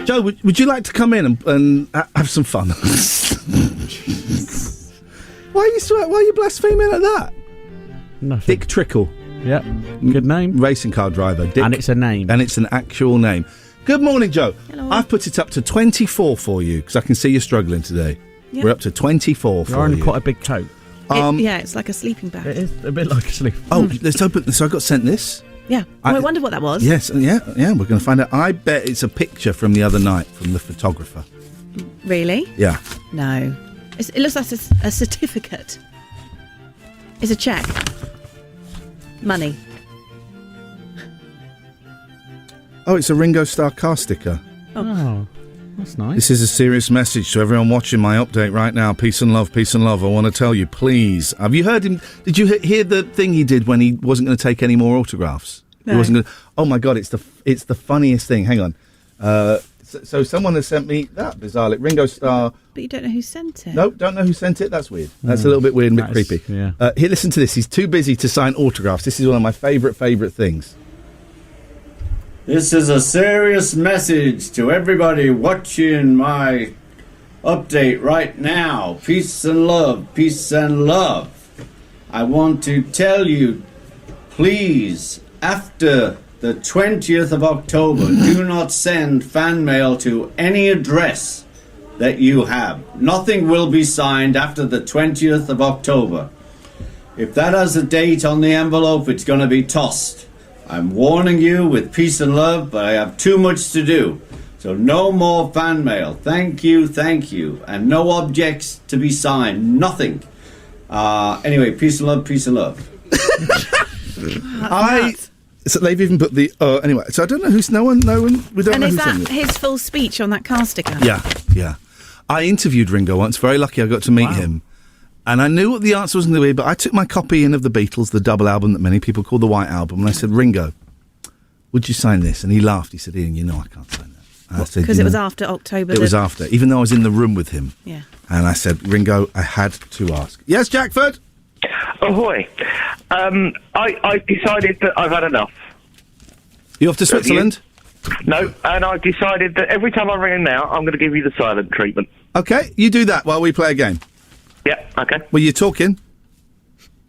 Joe, would you like to come in and have some fun? Why are you blaspheming like that? Nothing. Dick Trickle. Yep. Good name. Racing car driver. Dick. And it's a name. And it's an actual name. Good morning, Joe. Hello. I've put it up to 24 for you, because I can see you're struggling today. Yep. We're up to 24 for You're on you. quite a big coat. Yeah, it's like a sleeping bag. It is a bit like a sleep. Oh, let's open. So I got sent this. Yeah. I wonder what that was. Yes, yeah. We're going to find out. I bet it's a picture from the other night from the photographer. Really? Yeah. No. It looks like a certificate. It's a cheque. Money. Oh, it's a Ringo Starr car sticker. Oh, that's nice. This is a serious message to everyone watching my update right now. Peace and love, peace and love. I want to tell you, please. Have you heard him? Did you hear the thing he did when he wasn't going to take any more autographs? No. He wasn't going to. Oh my God, it's the funniest thing. Hang on. So someone has sent me that bizarrely. Ringo Starr. But you don't know who sent it. Nope, don't know who sent it. That's weird. That's a little bit weird and a bit creepy. Yeah. Here, listen to this. He's too busy to sign autographs. This is one of my favourite things. This is a serious message to everybody watching my update right now. Peace and love, peace and love. I want to tell you, please, after the 20th of October, do not send fan mail to any address that you have. Nothing will be signed after the 20th of October. If that has a date on the envelope, it's going to be tossed. I'm warning you with peace and love, but I have too much to do. So no more fan mail. Thank you. And no objects to be signed. Nothing. Anyway, peace and love, peace and love. So they've even put the anyway. So I don't know who's no one. We don't And know is who's that in it. his full speech on that car sticker? Yeah. I interviewed Ringo once. Very lucky I got to meet him. And I knew what the answer was going to be, but I took my copy in of the Beatles, the double album that many people call the White Album, and I said, Ringo, would you sign this? And he laughed. He said, Ian, I can't sign that. Because it was after October. It was after, even though I was in the room with him. Yeah. And I said, Ringo, I had to ask. Yes, Jackford? Ahoy. I've decided that I've had enough. You off to Switzerland? No, and I've decided that every time I ring in now, I'm going to give you the silent treatment. Okay, you do that while we play a game. Yeah, okay. Well, you're talking.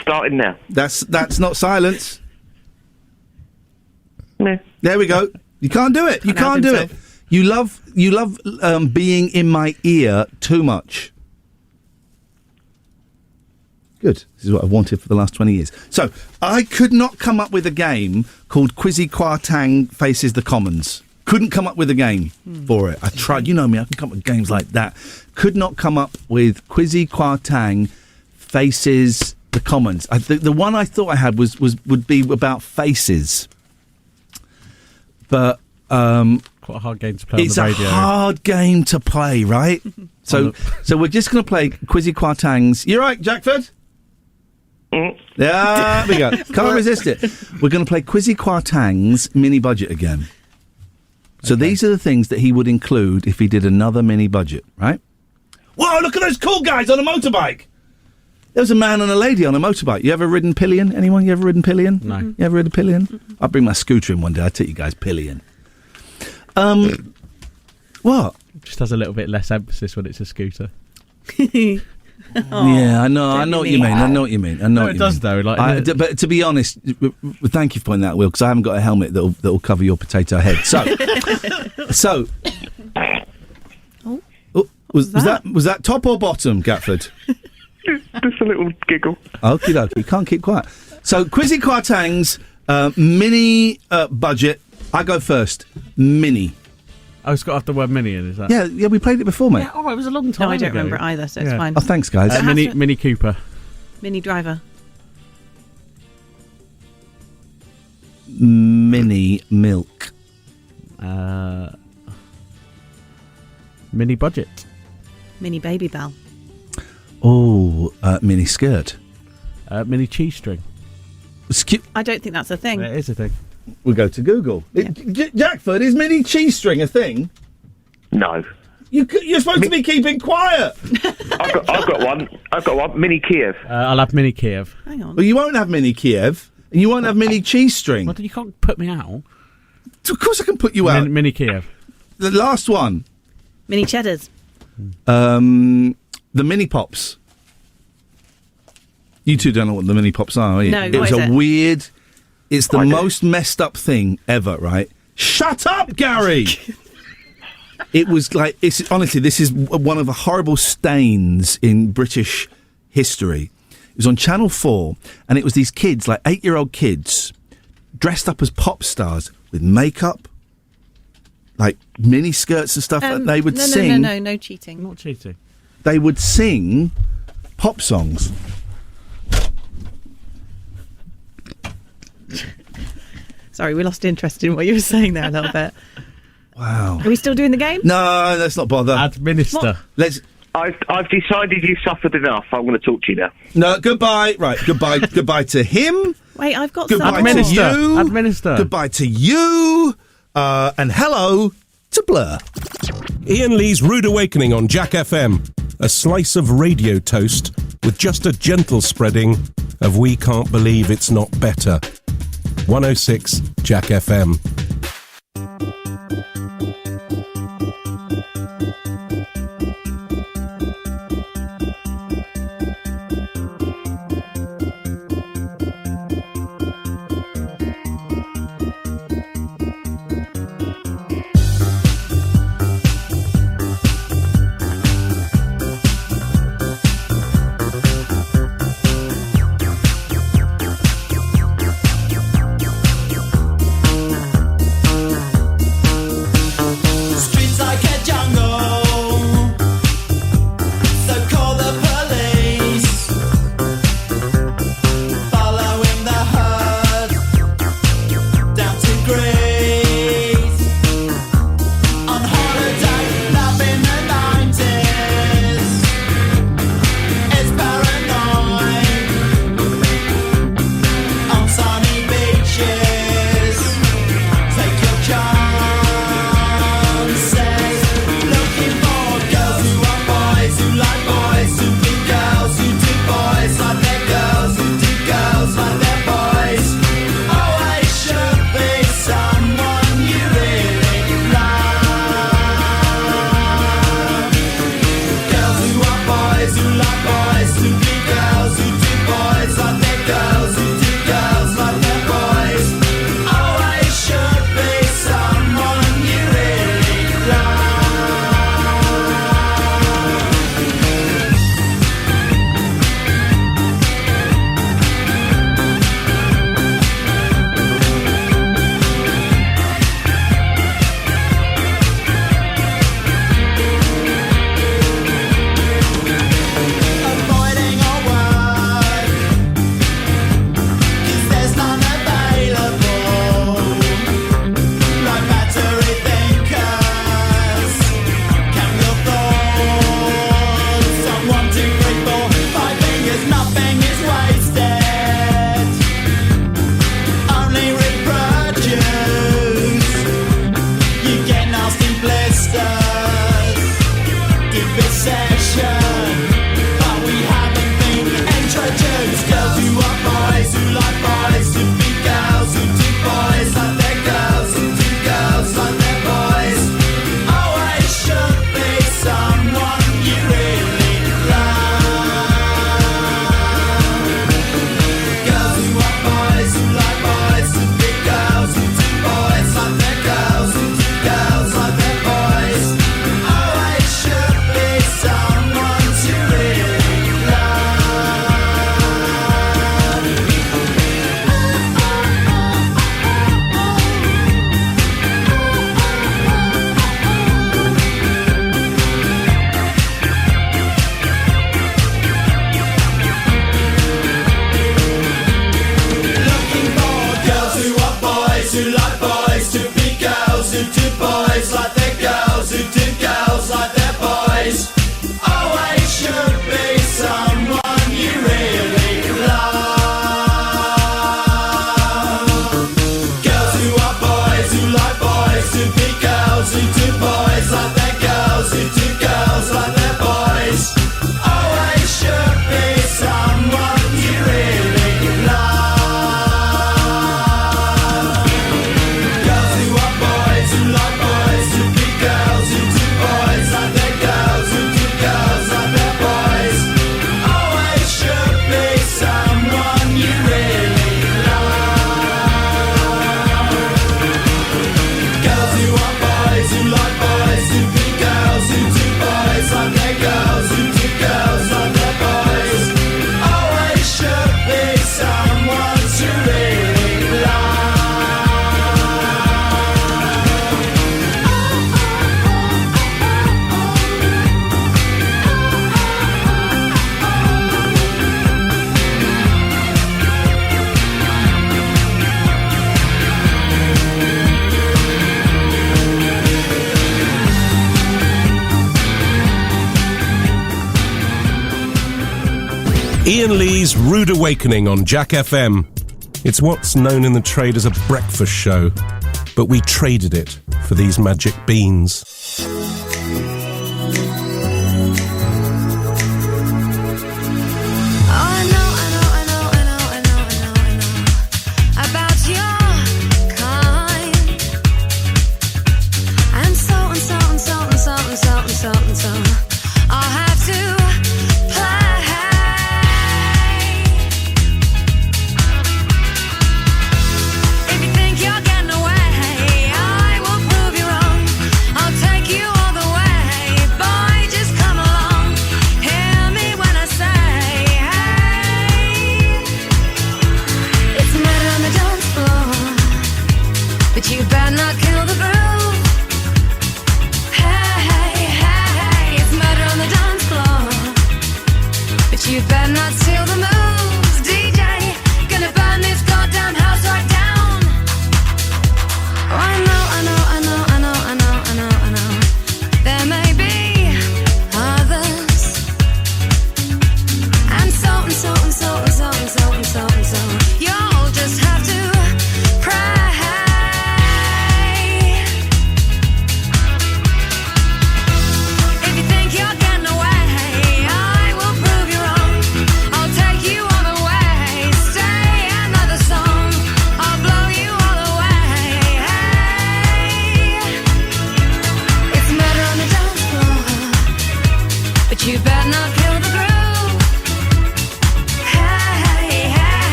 Starting now. That's not silence. No. There we go. You can't do it. You can't do it. You love being in my ear too much. Good. This is what I've wanted for the last 20 years. So, I could not come up with a game called Quizzy Kwartang Faces the Commons. Couldn't come up with a game for it. I tried. You know me, I can come up with games like that. Could not come up with Quizzy Kwartang Faces the Commons. The one I thought I had would be about faces. But quite a hard game to play on the radio. It's a hard game to play, right? So we're just going to play Quizzy Kwartang's... You're right, Jackford? There we go. Can't resist it. We're going to play Quizzy Kwartang's mini budget again. So these are the things that he would include if he did another mini budget, right? Whoa, look at those cool guys on a motorbike! There was a man and a lady on a motorbike. You ever ridden pillion? Anyone? You ever ridden pillion? No. You ever ridden pillion? I'll bring my scooter in one day. I'll take you guys pillion. What? Just has a little bit less emphasis when it's a scooter. Yeah, I know what you mean. I know what you mean. It does though. But to be honest, thank you for pointing that out, Will, because I haven't got a helmet that'll cover your potato head. So, was that top or bottom, Gatford? Just a little giggle. Okie dokie, you can't keep quiet. So, Quizzy Kwartang's mini budget. I go first. Mini. Oh, it's got to have the word mini in, is that? Yeah, we played it before, mate. Yeah, it was a long time No, I don't ago. remember it either, so it's fine. Oh, thanks, guys. Mini Cooper. Mini driver. Mini milk. Mini budget. Mini baby bell. Oh, mini skirt. Mini cheese string. I don't think that's a thing. It is a thing. We'll go to Google. Yeah. Jackford, is mini cheese string a thing? No. You're supposed to be keeping quiet. I've got one. Mini Kiev. I'll have mini Kiev. Hang on. Well, you won't have mini Kiev, and you won't have mini cheese string. Well, you can't put me out. Of course I can put you out. Mini Kiev. The last one. Mini cheddars. The mini pops. You two don't know what the mini pops are you? No, it was what is a it? weird... It's the most messed up thing ever, right? Shut up, Gary! It was like... honestly, this is one of the horrible stains in British history. It was on Channel 4, and it was these kids, like 8-year-old kids, dressed up as pop stars with makeup, like mini skirts and stuff. They would sing... No cheating. Not cheating. They would sing pop songs. Sorry, we lost interest in what you were saying there a little bit. Wow. Are we still doing the game? No, let's not bother. Administer. Let's... I've decided you suffered enough. I'm going to talk to you now. No, goodbye. Right, goodbye. Goodbye to him. Wait, I've got Goodbye some to more. you. Administer. Goodbye to you. And hello to Blur. Ian Lee's Rude Awakening on Jack FM. A slice of radio toast with just a gentle spreading of We Can't Believe It's Not Better. 106 Jack FM. nothing is wasted. Only reproduce. You get nasty blisters. Give it session, but we haven't been introduced. Girls who are boys who like boys to be girls who do boys like their girls who do girls like their boys. Always should be someone you really love. Girls who are boys who like boys to be girls who do boys like their girls who do girls like their boys. Always should be someone to really love. Looking for girls who are boys who like boys to be girls who do boys like their girls who do girls like their boys. Always should be someone you really love. Girls who are boys who like boys to be girls who do boys like their girls who do girls like their boys. Always should be someone you really love. Girls who are boys who like boys to be girls who do boys like their girls who do girls like their boys. Always should be someone you really love. Girls who are boys who like boys to be girls who do boys like their girls who do girls like their boys. Always should be someone to really Iain Lee's Rude Awakening on Jack FM. It's what's known in the trade as a breakfast show, but we traded it for these magic beans. About your kind. And so and so and so and so and so and so and so. I'll have to play. If you think you're getting away, I will prove you wrong. I'll take you all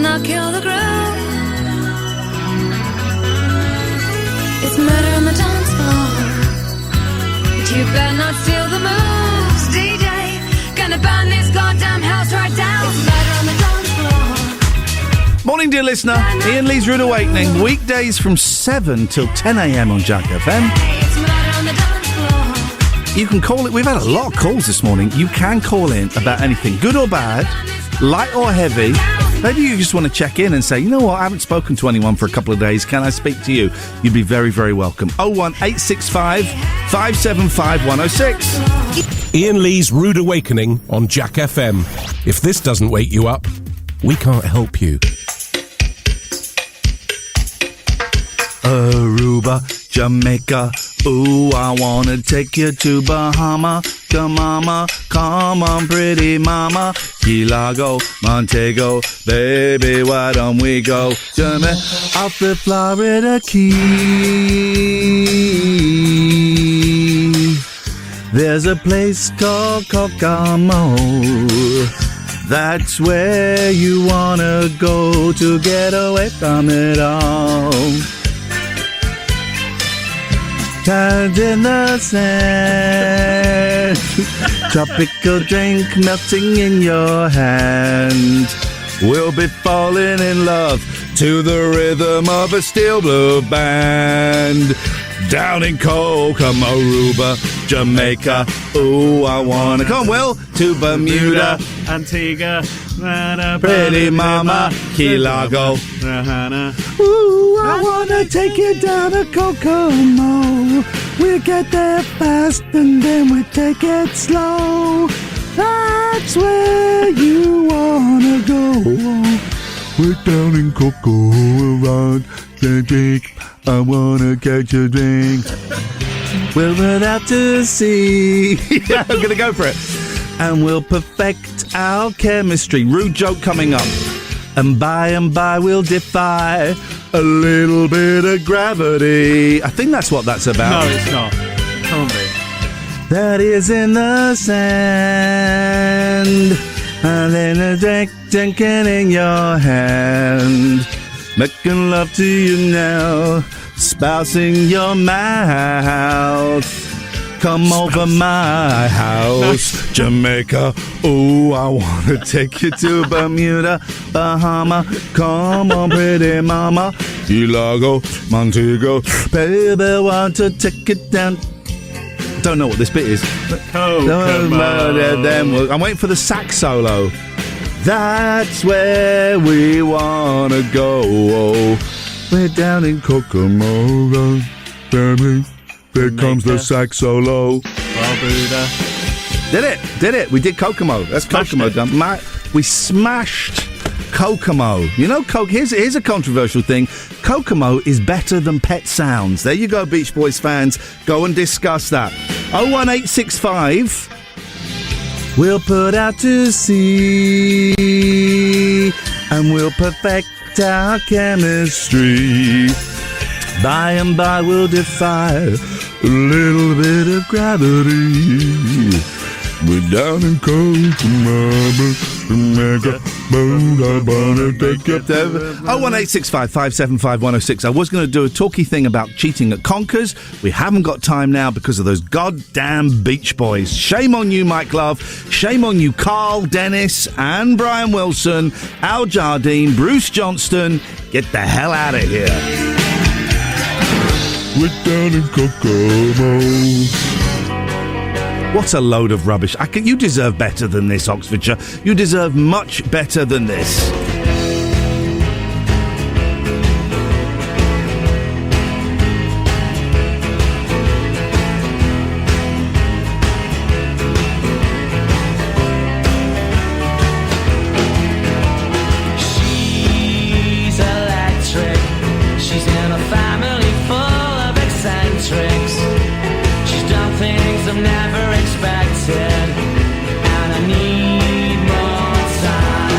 not kill the groove. It's murder on the dance floor, but you better not steal the moves, DJ. Gonna burn this goddamn house right down. It's murder on the dance floor. Morning, dear listener. Iain Lee's Rude Awakening, weekdays from 7 till 10 a.m. on Jack FM. It's murder on the dance floor. You can call it. We've had a lot of calls this morning. You can call in about anything, good or bad, light or heavy. Maybe you just want to check in and say, you know what, I haven't spoken to anyone for a couple of days. Can I speak to you? You'd be very, very welcome. 01865 575 106. Iain Lee's Rude Awakening on Jack FM. If this doesn't wake you up, we can't help you. Aruba, Jamaica, ooh, I wanna take you to Bahama. Come mama, come on pretty mama. Key Largo, Montego, baby, why don't we go? Jamaica, off the Florida Key. There's a place called Kokomo. That's where you wanna go to get away from it all. Tied in the sand, tropical drink melting in your hand. We'll be falling in love to the rhythm of a steel blue band. Down in Kokomo, Aruba, Jamaica, ooh, I wanna come, Will, to Bermuda, Antigua, pretty mama, Key Largo. Ooh, I wanna take you down to Kokomo. We'll get there fast and then we take it slow. That's where you wanna go. We're down in Kokomo, around the drink. I wanna catch a drink. We'll run out to sea. Yeah, I'm gonna go for it. And we'll perfect our chemistry. Rude joke coming up. And by we'll defy a little bit of gravity. I think that's what that's about. No, it's not. Can't be. That is in the sand. And then a drink drinking in your hand. Making love to you now, spousing your mouth. Come over my house, Jamaica. Ooh, I wanna take you to Bermuda, Bahama. Come on, pretty mama. Key Largo, Montego. Baby, want to take it down. Don't know what this bit is. I'm waiting for the sax solo. That's where we wanna go. We're down in Kokomo, baby. There comes the sax solo. Did it? We did Kokomo. That's Kokomo done. We smashed Kokomo. You know, here's a controversial thing. Kokomo is better than Pet Sounds. There you go, Beach Boys fans. Go and discuss that. 01865. We'll put out to sea and we'll perfect our chemistry. By and by we'll defy a little bit of gravity. We're down in Kokomo, Jamaica. I wanna take it there. 01865 575 106. I was going to do a talky thing about cheating at Conkers. We haven't got time now because of those goddamn Beach Boys. Shame on you, Mike Love. Shame on you, Carl, Dennis, and Brian Wilson, Al Jardine, Bruce Johnston. Get the hell out of here. We're down in Kokomo. What a load of rubbish. You deserve better than this, Oxfordshire. You deserve much better than this. She's electric. She's in a family full of eccentrics. She's done things I've never expected, and I need more time.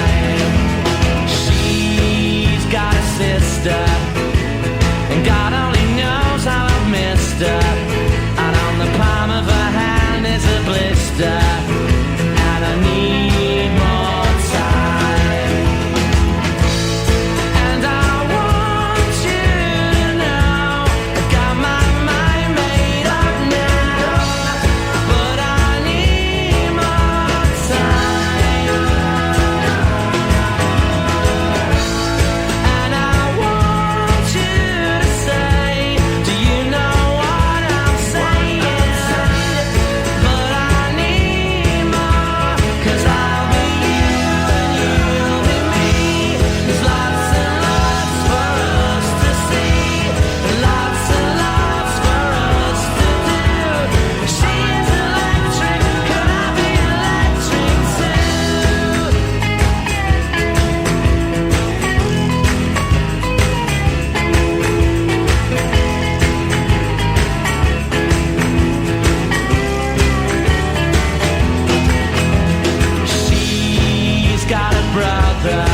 got a brother.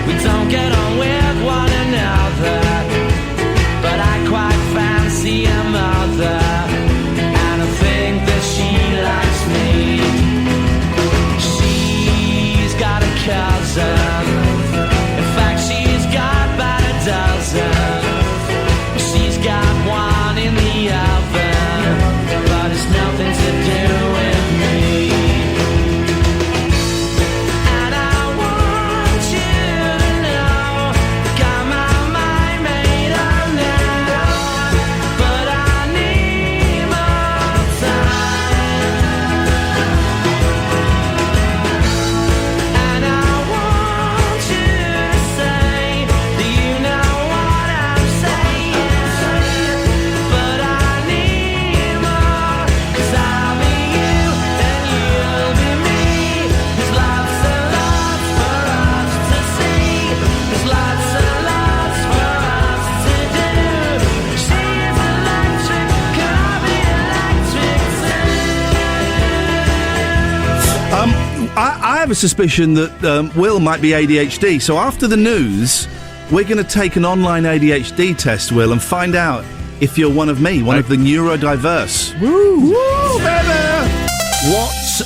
We don't get on with one another, but I quite fancy a mother, and I think that she likes me. She's got a cousin, in fact she's got about a dozen. She's got one in the oven, but it's nothing to do with me. And I want you to know, got my mind made up now, but I need more time. And I want you to say, do you know what I'm saying? But I need more, 'cause I'll be you and you'll be me. There's lots and lots for us to see. There's lots and lots for us to do. She's electric, can I be electric too? I have a suspicion that Will might be ADHD. So after the news, we're going to take an online ADHD test, Will, and find out if you're one of me, one of the neurodiverse. Woo! Woo, baby! What's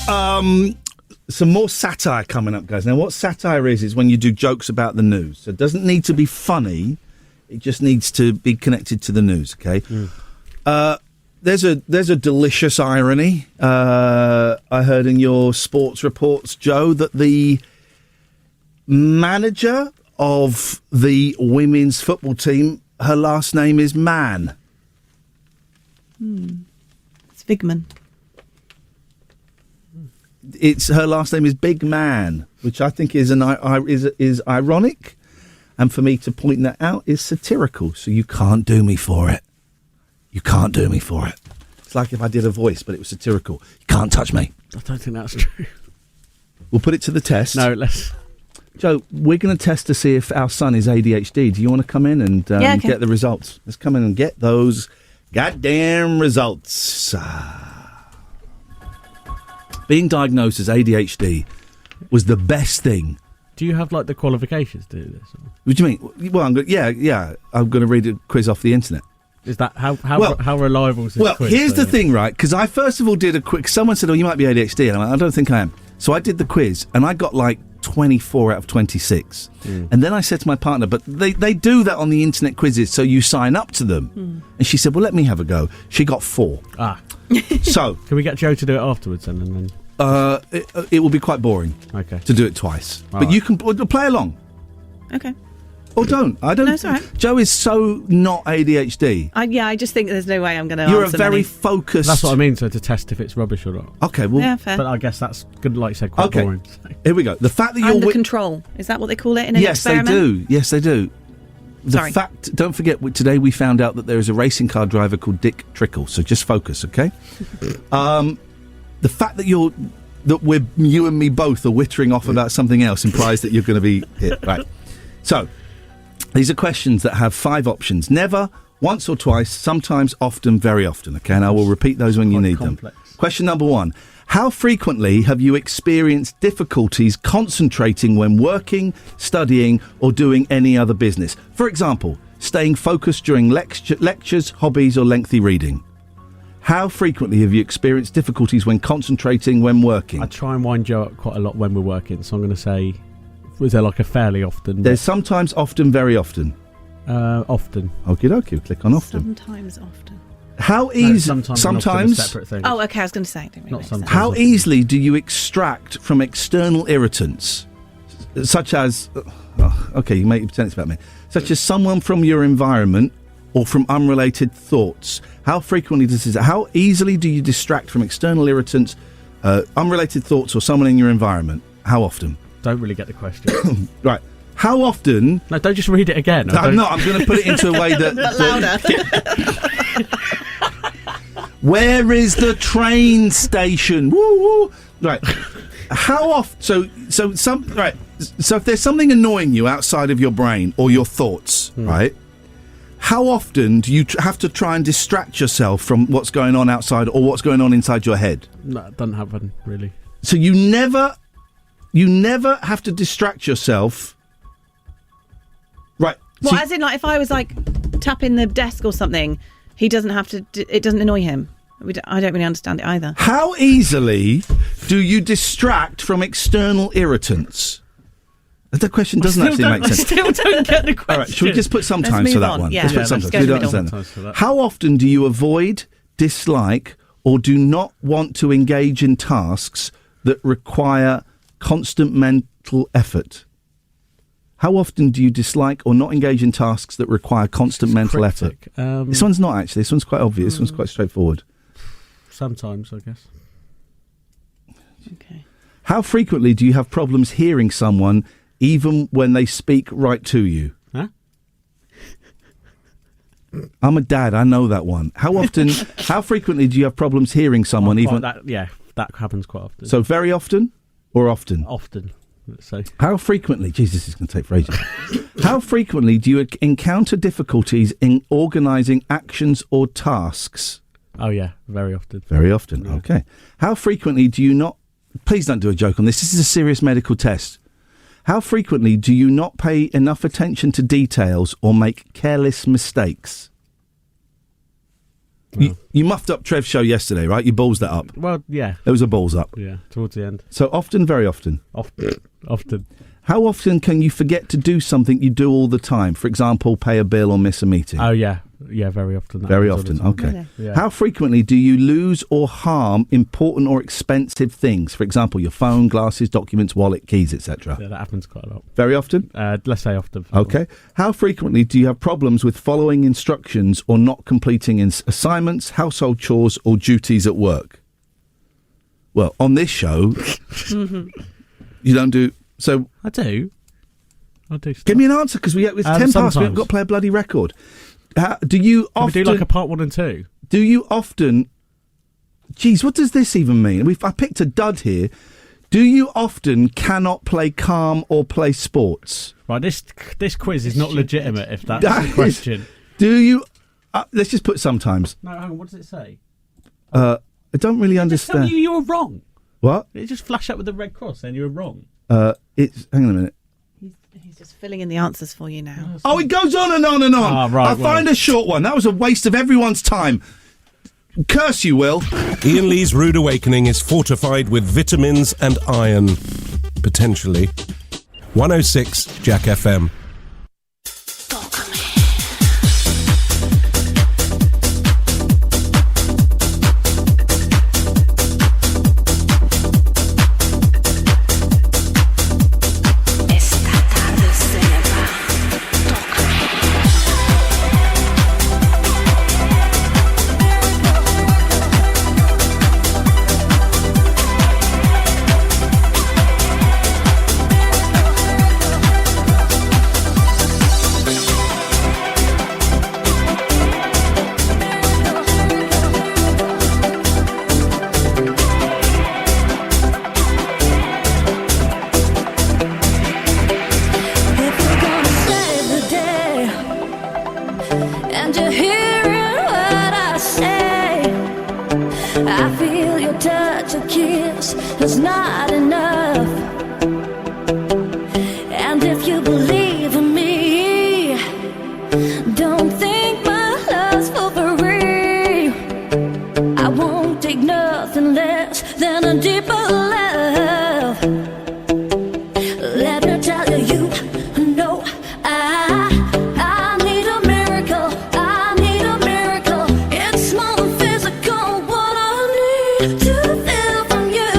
some more satire coming up, guys. Now, what satire is when you do jokes about the news. So it doesn't need to be funny. It just needs to be connected to the news, okay? There's a delicious irony. I heard in your sports reports, Joe, that the manager of the women's football team, her last name is Mann. It's Vigman. It's her last name is Big Man, which I think is is ironic, and for me to point that out is satirical. So you can't do me for it. You can't do me for it. It's like if I did a voice, but it was satirical. You can't touch me. I don't think that's true. We'll put it to the test. No, let's... Joe, we're going to test to see if our son is ADHD. Do you want to come in and get the results? Let's come in and get those goddamn results. Being diagnosed as ADHD was the best thing. Do you have, like, the qualifications to do this? What do you mean? Well, I'm going to read a quiz off the internet. Is that how reliable is this quiz? Well, here's the thing, right? Because I first of all did a quick... Someone said, you might be ADHD. And I'm like, I don't think I am. So I did the quiz, and I got, 24 out of 26. And then I said to my partner, but they do that on the internet quizzes, so you sign up to them. And she said, well, let me have a go. She got 4. So... Can we get Joe to do it afterwards then? And then... it will be quite boring to do it twice. But you can play along. Okay. Or don't. I don't. No, it's all right. Joe is so not ADHD. I just think there's no way I'm going to You're answer a very many. focused... That's what I mean, so to test if it's rubbish or not. Okay, well... Yeah, fair. But I guess that's, good, like you said, quite boring. So. Here we go. The fact that you're... Under control. Is that what they call it in an yes, experiment? they do. Yes, they do. Sorry. Don't forget, today we found out that there is a racing car driver called Dick Trickle, so just focus, okay? The fact that you and me both are whittering off about something else implies that you're going to be hit. Right. So, these are questions that have 5 options. Never, once or twice, sometimes, often, very often. Okay, and I will repeat those when you need them. Question number 1. How frequently have you experienced difficulties concentrating when working, studying, or doing any other business? For example, staying focused during lectures, hobbies, or lengthy reading. How frequently have you experienced difficulties when concentrating when working? I try and wind Joe up quite a lot when we're working, so I'm going to say, was there like a fairly often? There's sometimes, often, very often. Often. Okie dokie, click on often. Sometimes, often. How easy? Sometimes. Sometimes. Oh, okay. I was going to say. Not sometimes. How easily do you extract from external irritants, such as? Okay, you make pretend it's about me. Such as someone from your environment or from unrelated thoughts. How frequently does this? How easily do you distract from external irritants, unrelated thoughts, or someone in your environment? How often? Don't really get the question. Right. How often? No, don't just read it again. I'm not. I'm going to put it into a way that. Louder. Where is the train station? Woo woo. Right. How often? So if there's something annoying you outside of your brain or your thoughts, right? How often do you have to try and distract yourself from what's going on outside or what's going on inside your head? No, it doesn't happen really. So you never You never have to distract yourself. Right. Well, so as in, like, if I was, like, tapping the desk or something, he doesn't have to... It doesn't annoy him. I don't really understand it either. how easily do you distract from external irritants? That question doesn't actually make sense. I still don't get the question. All right, should we just put sometimes for that one? Yeah. Let's put sometimes. We don't understand that. How often do you avoid, dislike, or do not want to engage in tasks that require constant mental effort? How often do you dislike or not engage in tasks that require constant mental effort? This one's not actually. This one's quite obvious. This one's quite straightforward. Sometimes, I guess. Okay. How frequently do you have problems hearing someone even when they speak right to you? Huh? I'm a dad. I know that one. How often? How frequently do you have problems hearing someone even? That happens quite often. So very often, or often? Often, let's say. How frequently? Jesus, this is going to take for ages. How frequently do you encounter difficulties in organising actions or tasks? Oh yeah, very often. Very often. Yeah. Okay. How frequently do you not? Please don't do a joke on this. This is a serious medical test. How frequently do you not pay enough attention to details or make careless mistakes? You muffed up Trev's show yesterday, right? You balls that up. Well, yeah. There was a balls up. Yeah, towards the end. So often, very often. Often. How often can you forget to do something you do all the time? For example, pay a bill or miss a meeting. Oh, yeah. Yeah, very often. Very often, okay. Really? Yeah. How frequently do you lose or harm important or expensive things? For example, your phone, glasses, documents, wallet, keys, etc. Yeah, that happens quite a lot. Very often? Let's say often. Okay. How frequently do you have problems with following instructions or not completing assignments, household chores, or duties at work? Well, on this show, you don't do... So I do. Give me an answer, because it's 10 past. We haven't got to play a bloody record. Do you often... Can we do like a part 1 and 2? Do you often... Geez, what does this even mean? I picked a dud here. Do you often cannot play calm or play sports? Right, this quiz is not legitimate, if that's the question. Do you... let's just put sometimes. No, hang on, what does it say? I don't really Just tell understand. me you were wrong. What? It just flashed up with the red cross saying you were wrong. Hang on a minute. He's just filling in the answers for you now. Oh, it goes on and on and on. Ah, right, I'll find a short one. That was a waste of everyone's time. Curse you, Will. Iain Lee's Rude Awakening is fortified with vitamins and iron. Potentially. 106 Jack FM. It's not enough. And if you believe in me, don't think my love's for free. I won't take nothing less than a deeper love. Let me tell you, no, I need a miracle. I need a miracle. It's more than physical. What I need to feel from you.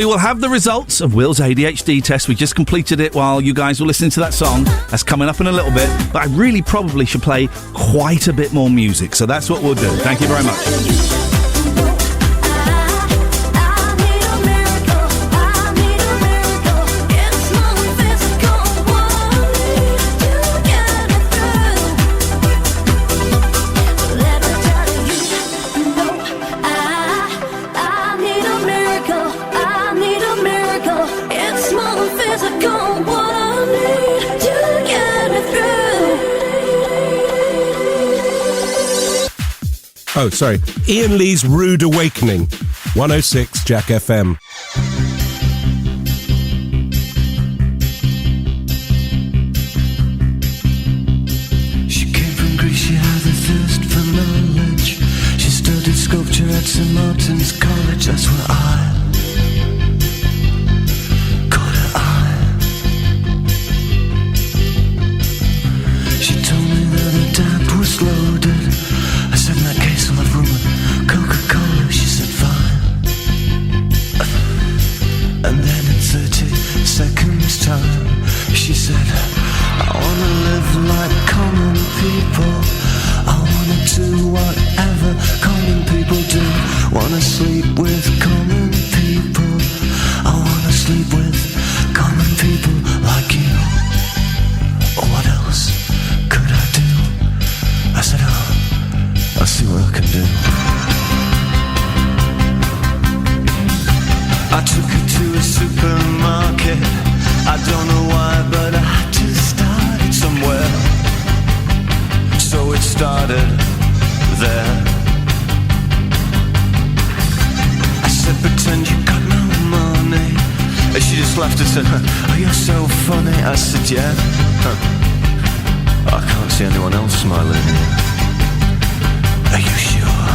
we will have the results of Will's ADHD test. We just completed it while you guys were listening to that song. That's coming up in a little bit. But I really probably should play quite a bit more music. So that's what we'll do. Thank you very much. Oh, sorry. Iain Lee's Rude Awakening. 106 Jack FM. She came from Greece, she had a thirst for knowledge. She studied sculpture at St. Martin's College. That's where I caught her eye. She told me that her dad was loaded. I said, in that case I'll have rum and Coca-Cola. She said, fine. And then in 30 seconds time, she said, I wanna live like common people. I wanna do whatever common people do. Wanna sleep with common people. I wanna sleep with common people like you. What else could I do? I said, oh, I'll see what I can do. I took her to a supermarket. I don't know why, but I had to start it somewhere. So it started there. I said, pretend you got no money. And she just laughed and said, oh, you're so funny. I said, yeah. I can't see anyone else smiling. Are you sure?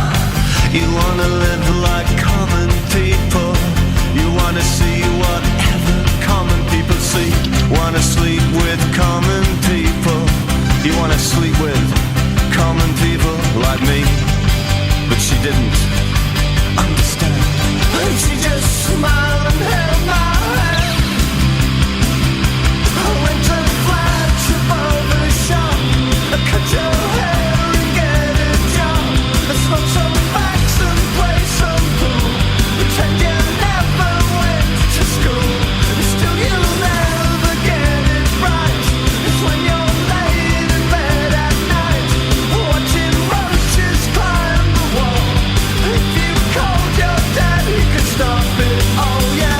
You wanna live like common people. You wanna see whatever common people see. Wanna sleep with common people. You wanna sleep with common people like me. But she didn't understand. And she just smiled and held my hand. I went to flat above the shop. I cut your hair and get a job. I smoke some facts and play some pool. Pretend you never went to school. And still you'll never get it right. It's when you're laid in bed at night, watching roaches climb the wall. If you called your dad, he could stop it. Oh yeah.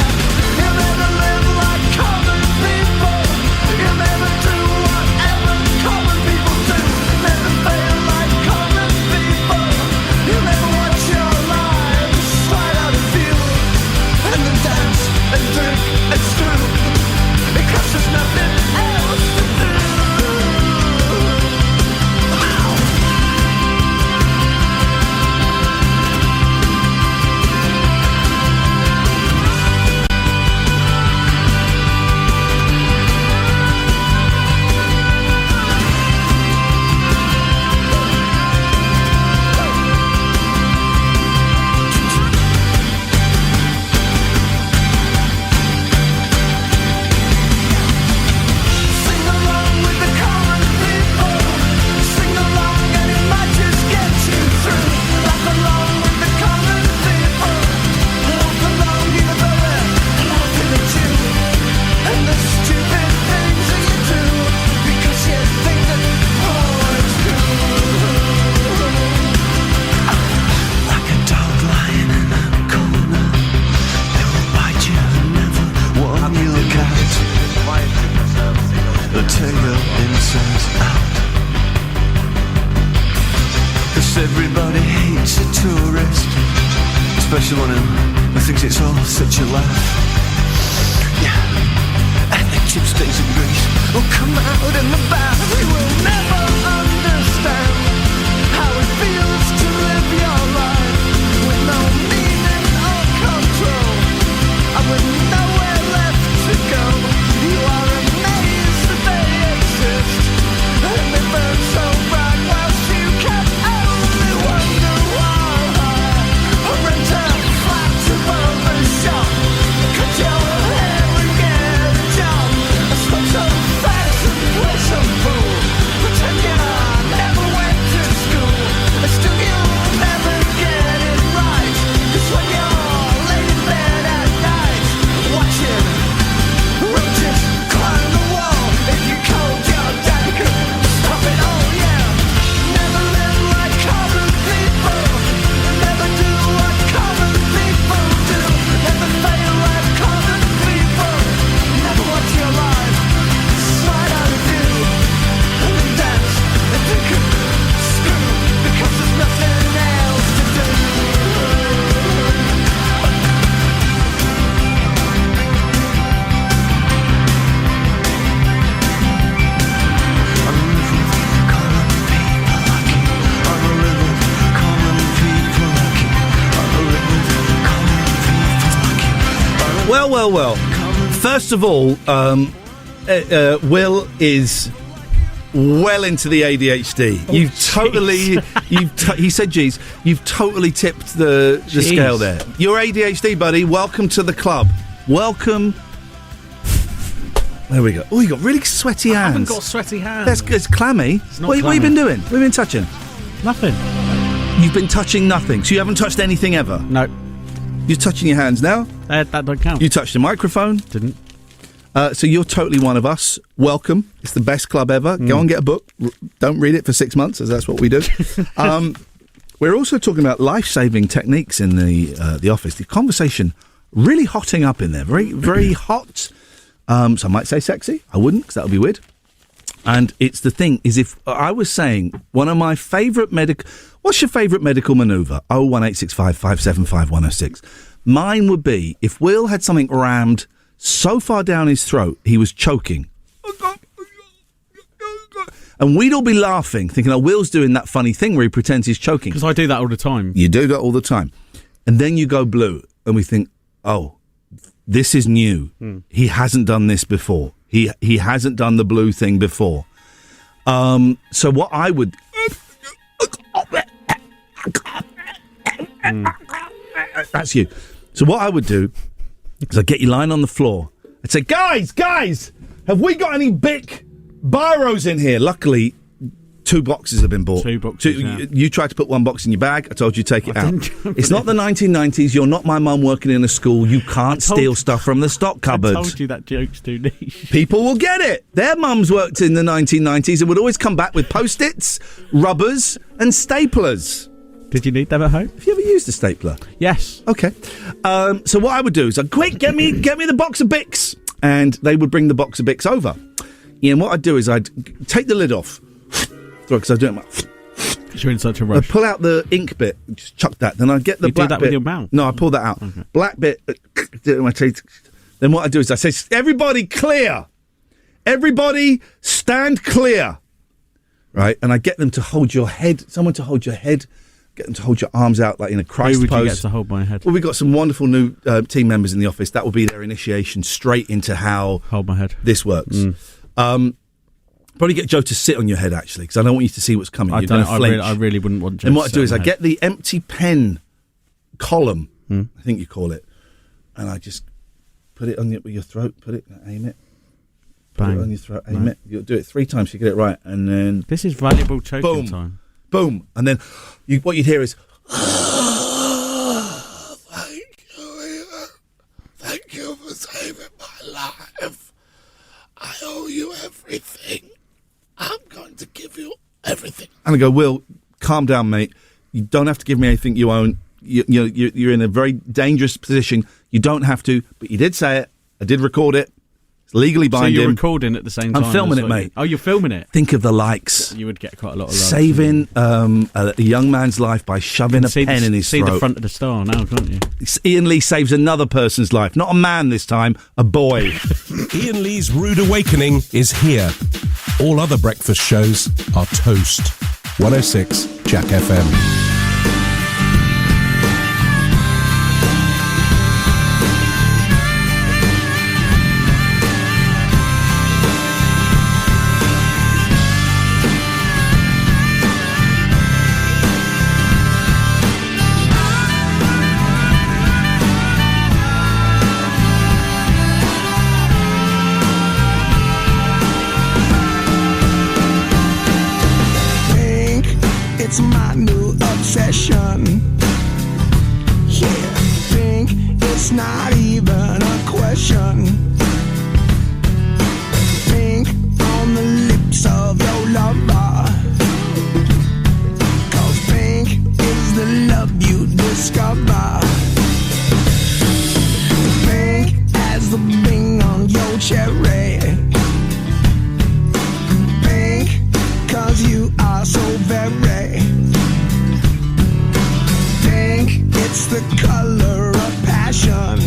You'll never live like common people. You'll never do whatever common people do. Never fail like common people. You'll never watch your lives slide out of view. And then dance and drink and stew. Because there's nothing else to do. Sing along with the common people. Sing along and it might just get you through. Laugh along with the common people. Laugh along even though they're laughing at you. And the stupid things that you do. Because you think that it's cool. Like a dog lying in a corner. They will bite you and never warn you. Look out. They'll take the insides out. 'Cause everybody hates a tourist, especially one who thinks it's all such a laugh. Yeah, and the chip stains in Greece will come out in the bath. We will never understand how it feels to live your life with no meaning or control, and with nowhere left to go. You are amazed that they exist, and they burn so bright whilst you can only wonder why. Or rent a flat above the shop. Well. First of all, Will is well into the ADHD. He said, geez, you've totally tipped the scale there. You're ADHD, buddy. Welcome to the club. Welcome. There we go. Oh, you got really sweaty hands. I haven't got sweaty hands. It's clammy. What have you been doing? What have you been touching? Nothing. You've been touching nothing. So you haven't touched anything ever? No. You're touching your hands now? That don't count. You touched the microphone? Didn't. So you're totally one of us. Welcome. It's the best club ever. Go and get a book. Don't read it for 6 months, as that's what we do. We're also talking about life-saving techniques in the office. The conversation really hotting up in there. Very, very hot. Some might say sexy. I wouldn't, because that would be weird. And it's the thing, is if I was saying one of my favourite medical... What's your favourite medical manoeuvre? 01865 575 106. Mine would be if Will had something rammed so far down his throat, he was choking. And we'd all be laughing, thinking, oh, Will's doing that funny thing where he pretends he's choking. Because I do that all the time. You do that all the time. And then you go blue, and we think, oh, this is new. He hasn't done this before. He hasn't done the blue thing before. So what I would... That's you. So what I would do is I'd get you lying on the floor. I'd say, guys, have we got any Bic Biros in here? Luckily, 2 boxes have been bought. 2 boxes, yeah. You tried to put 1 box in your bag. I told you to take it out. It's not the 1990s. You're not my mum working in a school. You can't steal stuff from the stock cupboard. I told you that joke's too niche. People will get it. Their mums worked in the 1990s and would always come back with Post-its, rubbers and staplers. Did you need them at home? Have you ever used a stapler? Yes. Okay. So what I would do is I'd quick get me the box of Bics, and they would bring the box of Bics over. And what I'd do is I'd take the lid off, because I do it. Because you're in such a rush. I'd pull out the ink bit, just chuck that. Then I'd get the black bit. You do that with your mouth? No, I pull that out. Okay. Black bit. Do it with my teeth. Then what I do is I say, "Everybody clear! Everybody stand clear!" Right, and I get them to hold your head. Someone to hold your head. Get them to hold your arms out like in a Christ Who would pose. you get to hold my head? Well, we've got some wonderful new team members in the office. That will be their initiation straight into how hold my head. This works. Probably get Joe to sit on your head, actually, because I don't want you to see what's coming. I really wouldn't want Joe And what to I do is I head. get the empty pen column, I think you call it, and I just put it on your throat, aim it. Put it on your throat, aim it. You'll do it 3 times, you get it right, and then... This is valuable choking time. Boom. And then what you'd hear is... Thank you for saving my life. I owe you everything. I'm going to give you everything. And I go, Will, calm down, mate. You don't have to give me anything you own. You're in a very dangerous position. You don't have to, but you did say it. I did record it. It's legally binding. So you're recording at the same time? I'm filming it, mate. Oh, you're filming it? Think of the likes. You would get quite a lot of love. Saving a young man's life by shoving a pen in his throat. See the front of the star now, can't you? Iain Lee saves another person's life. Not a man this time, a boy. Iain Lee's Rude Awakening is here. All other breakfast shows are toast. 106 Jack FM. It's my new obsession. Yeah, think it's not even a question. Think on the lips of your lover. 'Cause pink is the love you discover. Pink as the bing on your cherry. Pink 'cause you are so very. Pink, it's the color of passion.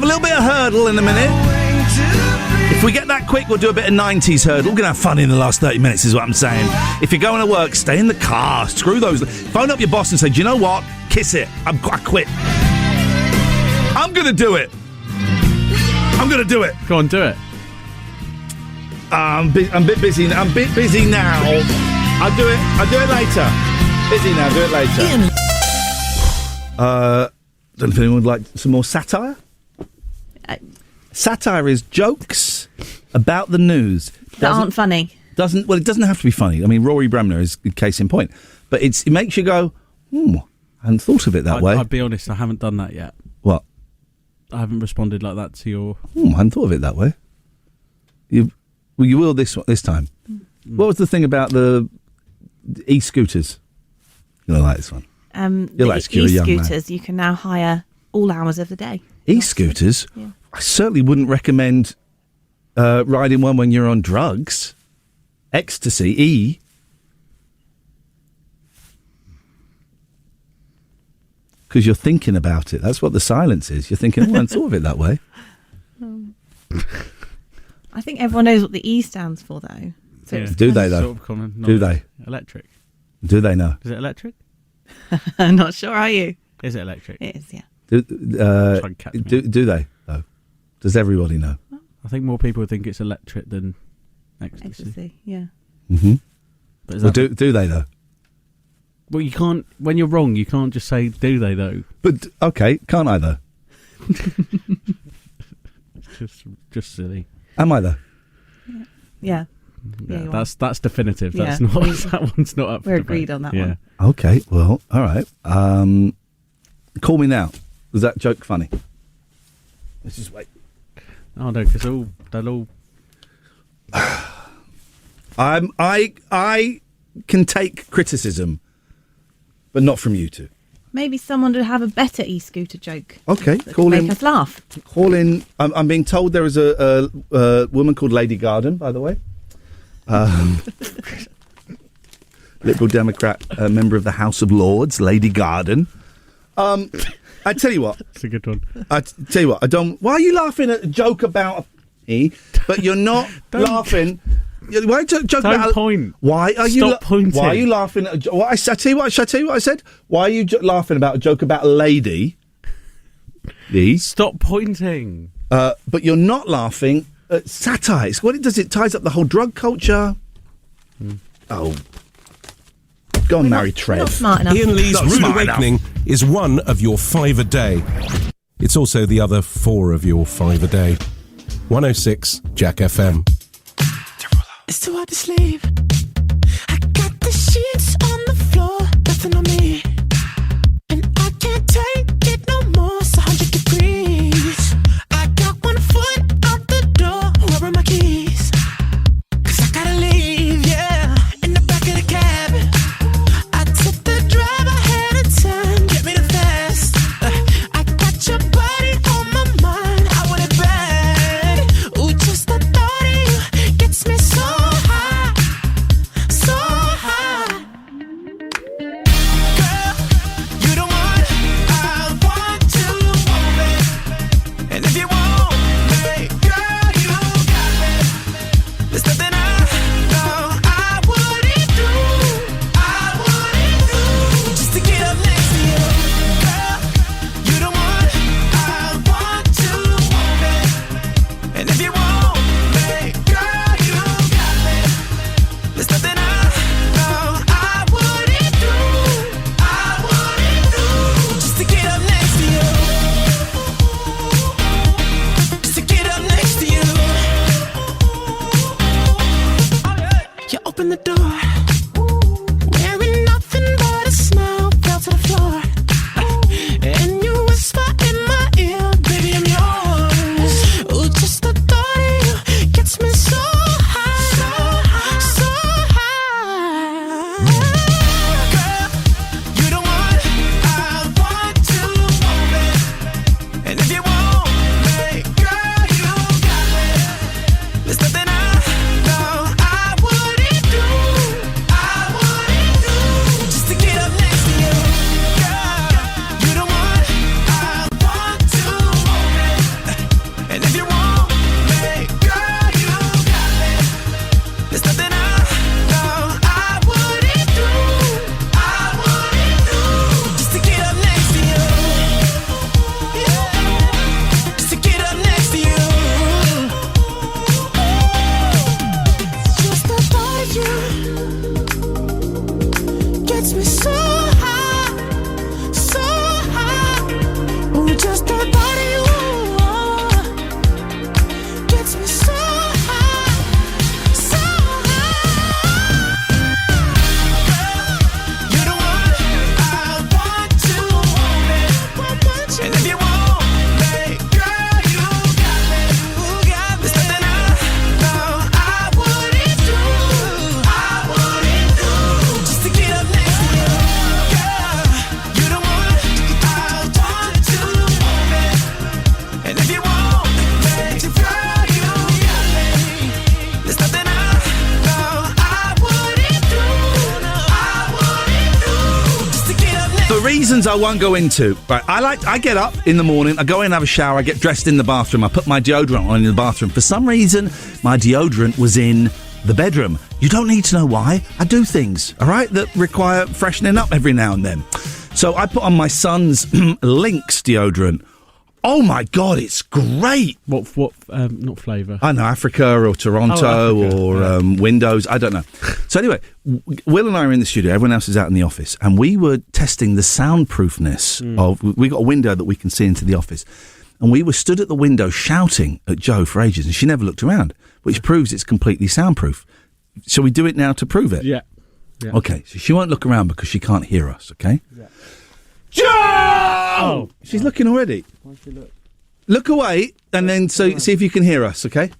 have a little bit of hurdle in a minute. If we get that quick, we'll do a bit of 90s hurdle. We're going to have fun in the last 30 minutes is what I'm saying. If you're going to work, stay in the car. Screw those. Phone up your boss and say, do you know what? Kiss it. I quit. I'm going to do it. I'm going to do it. Go on, do it. I'm a bit busy. I'm a bit busy now. I'll do it later. Busy now. Do it later. Don't know if anyone would like some more satire. Satire is jokes about the news that aren't funny. It doesn't have to be funny. I mean, Rory Bremner is a case in point. But it makes you go, I hadn't thought of it that way. I'll be honest, I haven't done that yet. What? I haven't responded like that to your... I hadn't thought of it that way. You will this time. What was the thing about the e-scooters? You're going to like this one. You're like e-scooters, you can now hire all hours of the day. E-scooters? Yeah. I certainly wouldn't recommend riding one when you're on drugs. Ecstasy, E. Because you're thinking about it. That's what the silence is. You're thinking, I hadn't thought of it that way. I think everyone knows what the E stands for, though. So yeah. Do they, though? Sort of common knowledge. Do they? Electric. Do they know? Is it electric? I'm not sure, are you? Is it electric? It is, yeah. Do they, though? Does everybody know? I think more people think it's electric than ecstasy. Yeah. Mm-hmm. But well, do they, though? Well, you can't... When you're wrong, you can't just say, do they, though? But, okay, can't I, though? just silly. Am I, though? Yeah. That's definitive. That's not. That one's not up. We're agreed on that one. Okay. Well, all right. Call me now. Was that joke funny? Let's just wait. Oh no, because they'll all. I can take criticism, but not from you two. Maybe someone would have a better e-scooter joke. Okay, call in. Make us laugh. Call in. I'm being told there is a woman called Lady Garden, by the way. Liberal Democrat member of the House of Lords, Lady Garden. I tell you what, it's a good one. I tell you what, I don't. Why are you laughing at a joke about me? But you're not laughing. Why joke about? Point. Why are you? Stop pointing. Why are you laughing at? I tell you what. Shall I tell you what I said? Why are you laughing about a joke about a lady? Stop pointing. But you're not laughing at satire. It's what it does. It ties up the whole drug culture. Oh. Go on, marry Trev. Not smart enough. Iain Lee's Not Rude smart Awakening is one of your 5 a day. It's also the other 4 of your 5 a day. 106 Jack FM. It's too hard to sleep. I got the sheets on the floor, nothing on me. And I can't take it no more, it's 100 degrees. I got one foot out the door, where are my keys? 'Cause I gotta leave, yeah, in the back of the cab. I took the drive ahead of time, get me the fast. I got your body on my mind, I want it bad. Ooh, just the thought of you gets me so high, so high. Girl, you the one I want to want me. And if you want me, girl, you got me. There's nothing I know I wouldn't do, just to get up next to you. Girl, you the one I want to want me. And if you want me, girl, you got me. There's nothing I know I wouldn't do, just to get up next to you. Just to get up next to you. You open the door, wearing nothing but a smile, fell to the floor. And you whisper in my ear, baby, I'm yours. Ooh, just the thought of you gets me so high, so high. Girl, you the one I want to want me. And if you want me, girl, you got me. There's nothing I know I wouldn't do, reasons I won't go into. Right, I get up in the morning, I go in, have a shower, I get dressed in the bathroom, I put my deodorant on in the bathroom. For some reason, my deodorant was in the bedroom. You don't need to know why. I do things, all right, that require freshening up every now and then. So I put on my son's Lynx deodorant. Oh my God, it's great. What? Not flavour. I know, Africa or Toronto or Windows. I don't know. So anyway, Will and I are in the studio. Everyone else is out in the office, and we were testing the soundproofness of. We got a window that we can see into the office, and we were stood at the window shouting at Jo for ages, and she never looked around, which proves it's completely soundproof. Shall we do it now to prove it? Yeah. Okay, so she won't look around because she can't hear us. Okay. Yeah. Jo! Oh, she's looking already. Why don't you look? Look away, and then see if you can hear us, okay?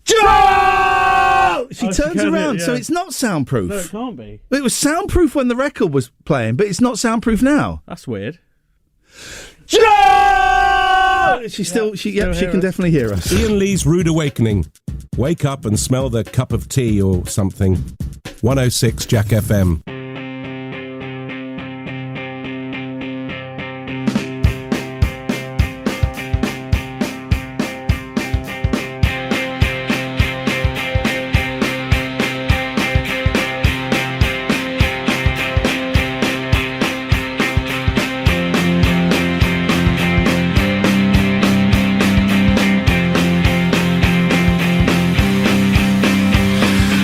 Jo! She turns around, so it's not soundproof. No, it can't be. It was soundproof when the record was playing, but it's not soundproof now. That's weird. Jo! She can definitely hear us. Iain Lee's Rude Awakening. Wake up and smell the cup of tea or something. 106 Jack FM.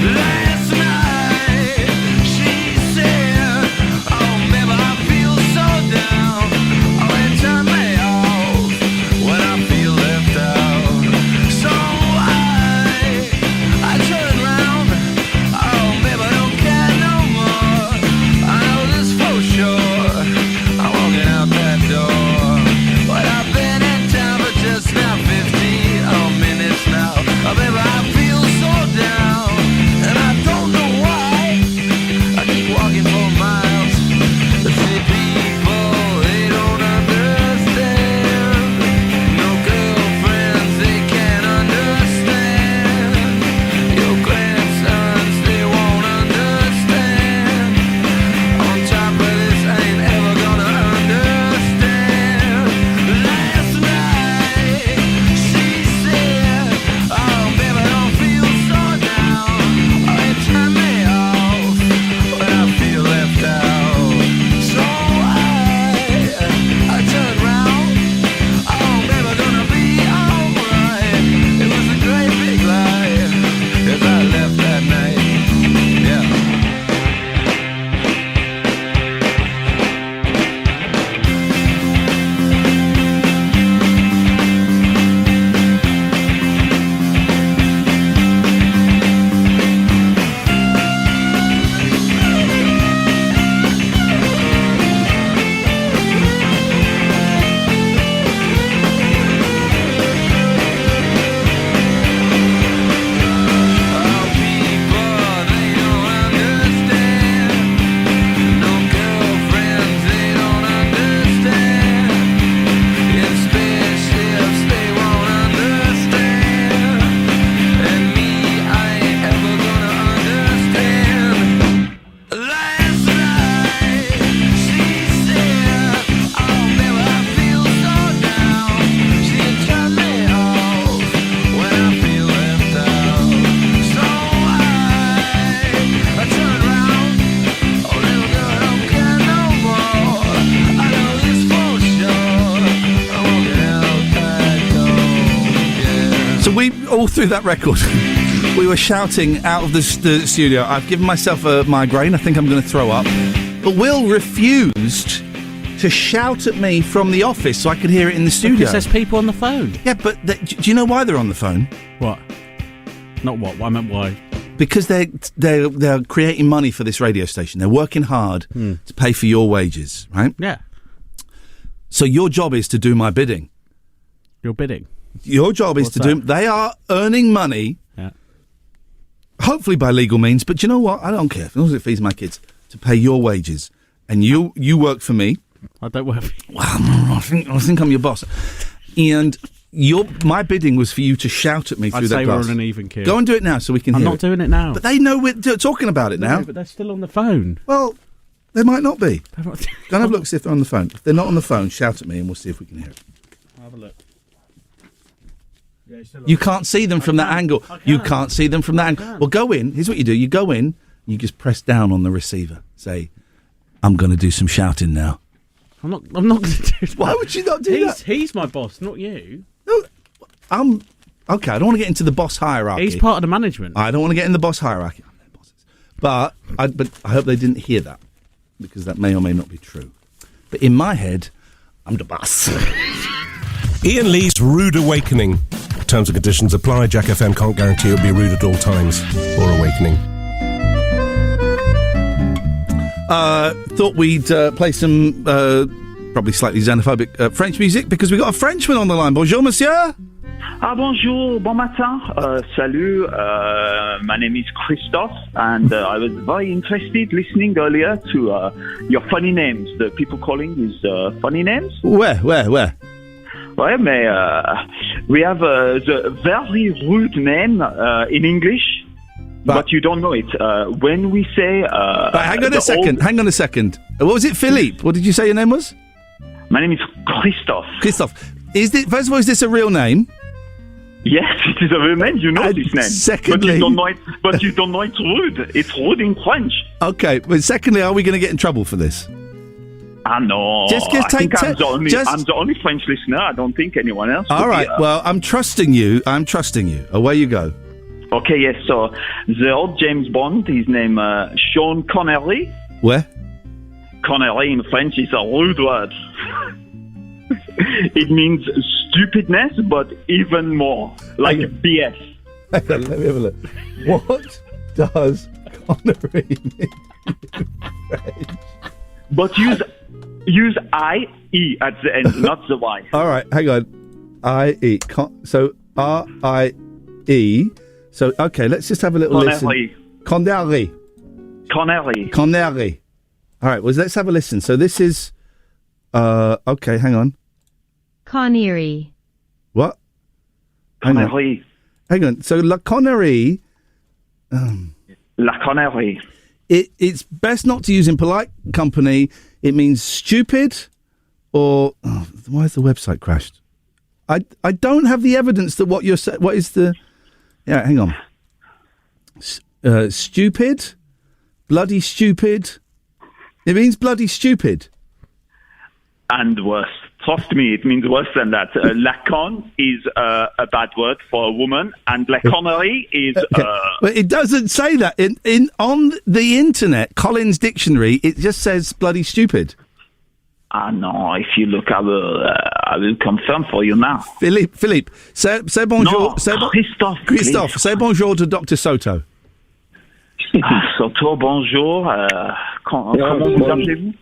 Last night, she all through that record, we were shouting out of the studio. I've given myself a migraine. I think I'm going to throw up. But Will refused to shout at me from the office so I could hear it in the studio. Because there's people on the phone. Yeah, but do you know why they're on the phone? What? Not what? I meant why. Because they're creating money for this radio station. They're working hard to pay for your wages, right? Yeah. So your job is to do my bidding. Your bidding? Your job is What's to that? do... They are earning money, hopefully by legal means, but you know what? I don't care. As long as it feeds my kids, to pay your wages. And you work for me. I don't work for you. Well, I think I'm your boss. And my bidding was for you to shout at me through that glass. We're on an even keel. Go and do it now so we can I'm hear not doing it now. But they know we're talking about it now. No, but they're still on the phone. Well, They might not be. Go and have a look, see if they're on the phone. If they're not on the phone, shout at me and we'll see if we can hear it. I'll have a look. You can't see them from that angle. You can't see them from that angle. Well, go in. Here's what you do. You go in, you just press down on the receiver. Say, I'm going to do some shouting now. I'm not going to do that. Why would you not do that? He's my boss, not you. No, okay, I don't want to get into the boss hierarchy. He's part of the management. I don't want to get in the boss hierarchy. I'm their bosses. But I hope they didn't hear that, because that may or may not be true. But in my head, I'm the boss. Iain Lee's Rude Awakening. Terms and conditions apply. Jack FM can't guarantee it'll be rude at all times or awakening. Thought we'd play some probably slightly xenophobic French music, because we got a Frenchman on the line. Bonjour, monsieur. Bonjour, bon matin, salut, my name is Christophe, and I was very interested listening earlier to your funny names. The people calling is funny names? Where? Ouais, mais we have the very rude name in English, but you don't know it. When we say... hang on a second. What was it, Philippe? What did you say your name was? My name is Christophe. Christophe. First of all, is this a real name? Yes, it is a real name. You know this name. Secondly... But you don't know it's rude. It's rude in French. Okay, but secondly, are we going to get in trouble for this? No. I'm the only French listener. I don't think anyone else. All right. Well, I'm trusting you. Away you go. Okay. Yes. So the old James Bond, his name Sean Connery. Where? Connery in French is a rude word. It means stupidness, but even more like BS. Hang on, let me have a look. What does Connery mean in French? But use I-E at the end, not the Y. All right, hang on. I-E. So R-I-E. So, okay, let's just have a little listen. Connery. All right, well, let's have a listen. So this is... okay, hang on. Connery. What? Connery. Hang on. So La Connery... La Connery. It's best not to use in polite company. It means stupid or... Oh, why has the website crashed? I don't have the evidence that what you're saying... What is the... Yeah, hang on. Stupid? Bloody stupid? It means bloody stupid. And worse. Trust me, it means worse than that. Lacan is a bad word for a woman, and La Connery is... But it doesn't say that. On the internet, Collins Dictionary, it just says bloody stupid. No, if you look, I will confirm for you now. Philippe, say bonjour. No, Christophe, say bonjour to Dr. Soto. Soto, bonjour. Comment vous appelez-vous?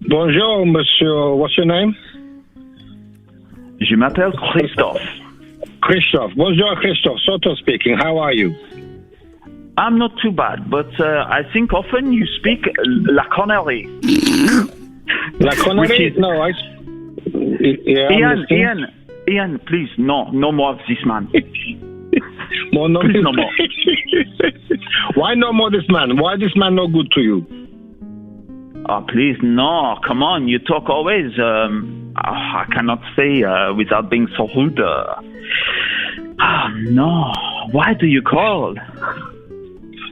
Bonjour, monsieur. What's your name? Je m'appelle Christophe. Christophe. Bonjour, Christophe. Soto speaking. How are you? I'm not too bad, but I think often you speak La Connery. La Connery? No, Iain, please, no more of this man. Please, no more. Why no more this man? Why this man no good to you? Oh, please, no. Come on, you talk always. I cannot say without being so rude. No. Why do you call?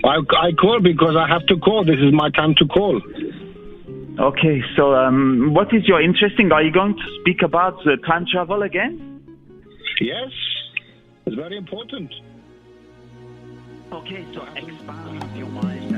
I call because I have to call. This is my time to call. Okay, so what is your interesting? Are you going to speak about the time travel again? Yes. It's very important. Okay, so expand your mind.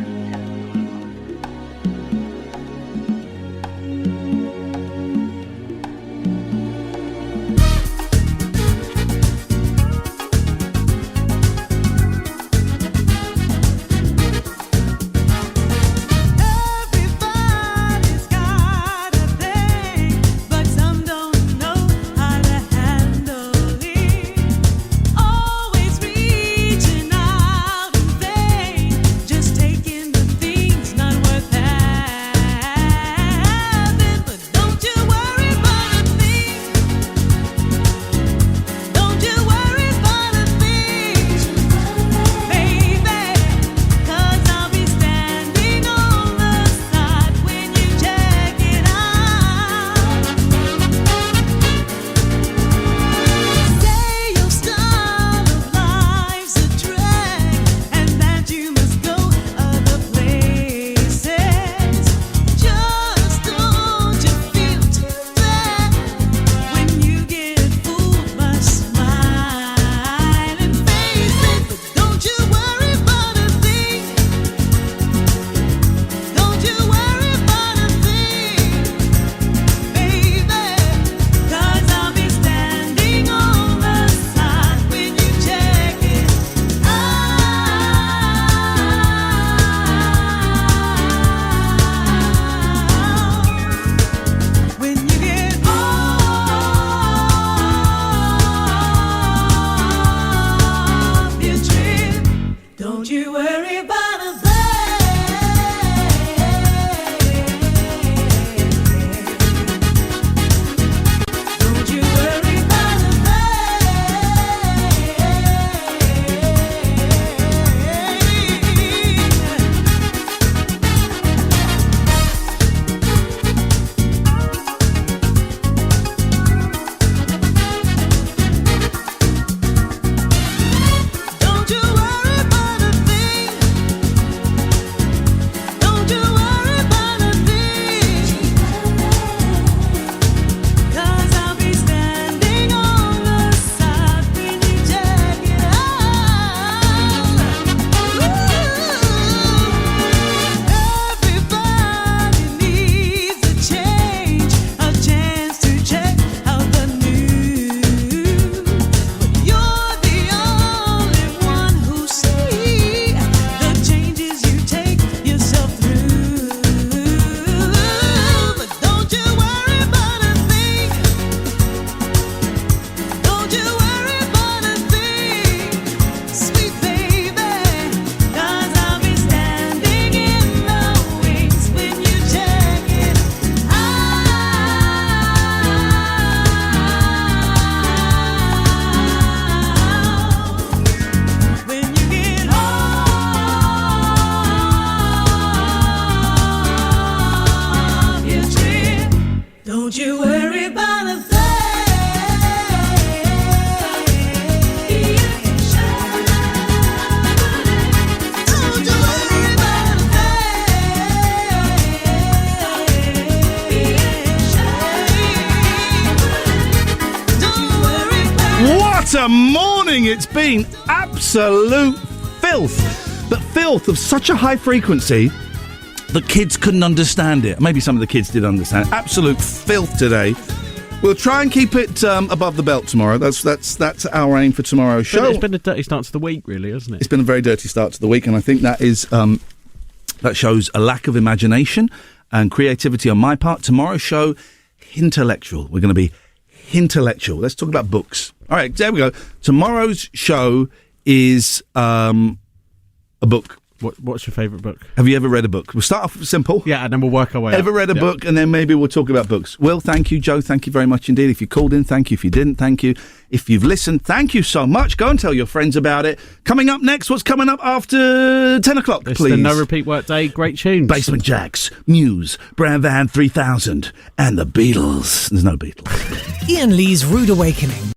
Always reaching out in vain, just taking the What a morning it's been. Absolute filth. But filth of such a high frequency that kids couldn't understand it. Maybe some of the kids did understand it. Absolute filth today. We'll try and keep it above the belt tomorrow. That's our aim for tomorrow's show. It's been a dirty start to the week, really, hasn't it? It's been a very dirty start to the week, and I think that is that shows a lack of imagination and creativity on my part. Tomorrow's show, intellectual. We're going to be intellectual. Let's talk about books. All right, there we go. Tomorrow's show is a book. What's your favourite book? Have you ever read a book? We'll start off simple. Yeah, and then we'll work our way Ever up. read a book, and then maybe we'll talk about books. Will, thank you. Joe, thank you very much indeed. If you called in, thank you. If you didn't, thank you. If you've listened, thank you so much. Go and tell your friends about it. Coming up next, what's coming up after 10 o'clock, It's please? the No Repeat Workday. Great tunes. Basement Jacks, Muse, Bram Van 3000, and the Beatles. There's no Beatles. Iain Lee's Rude Awakening.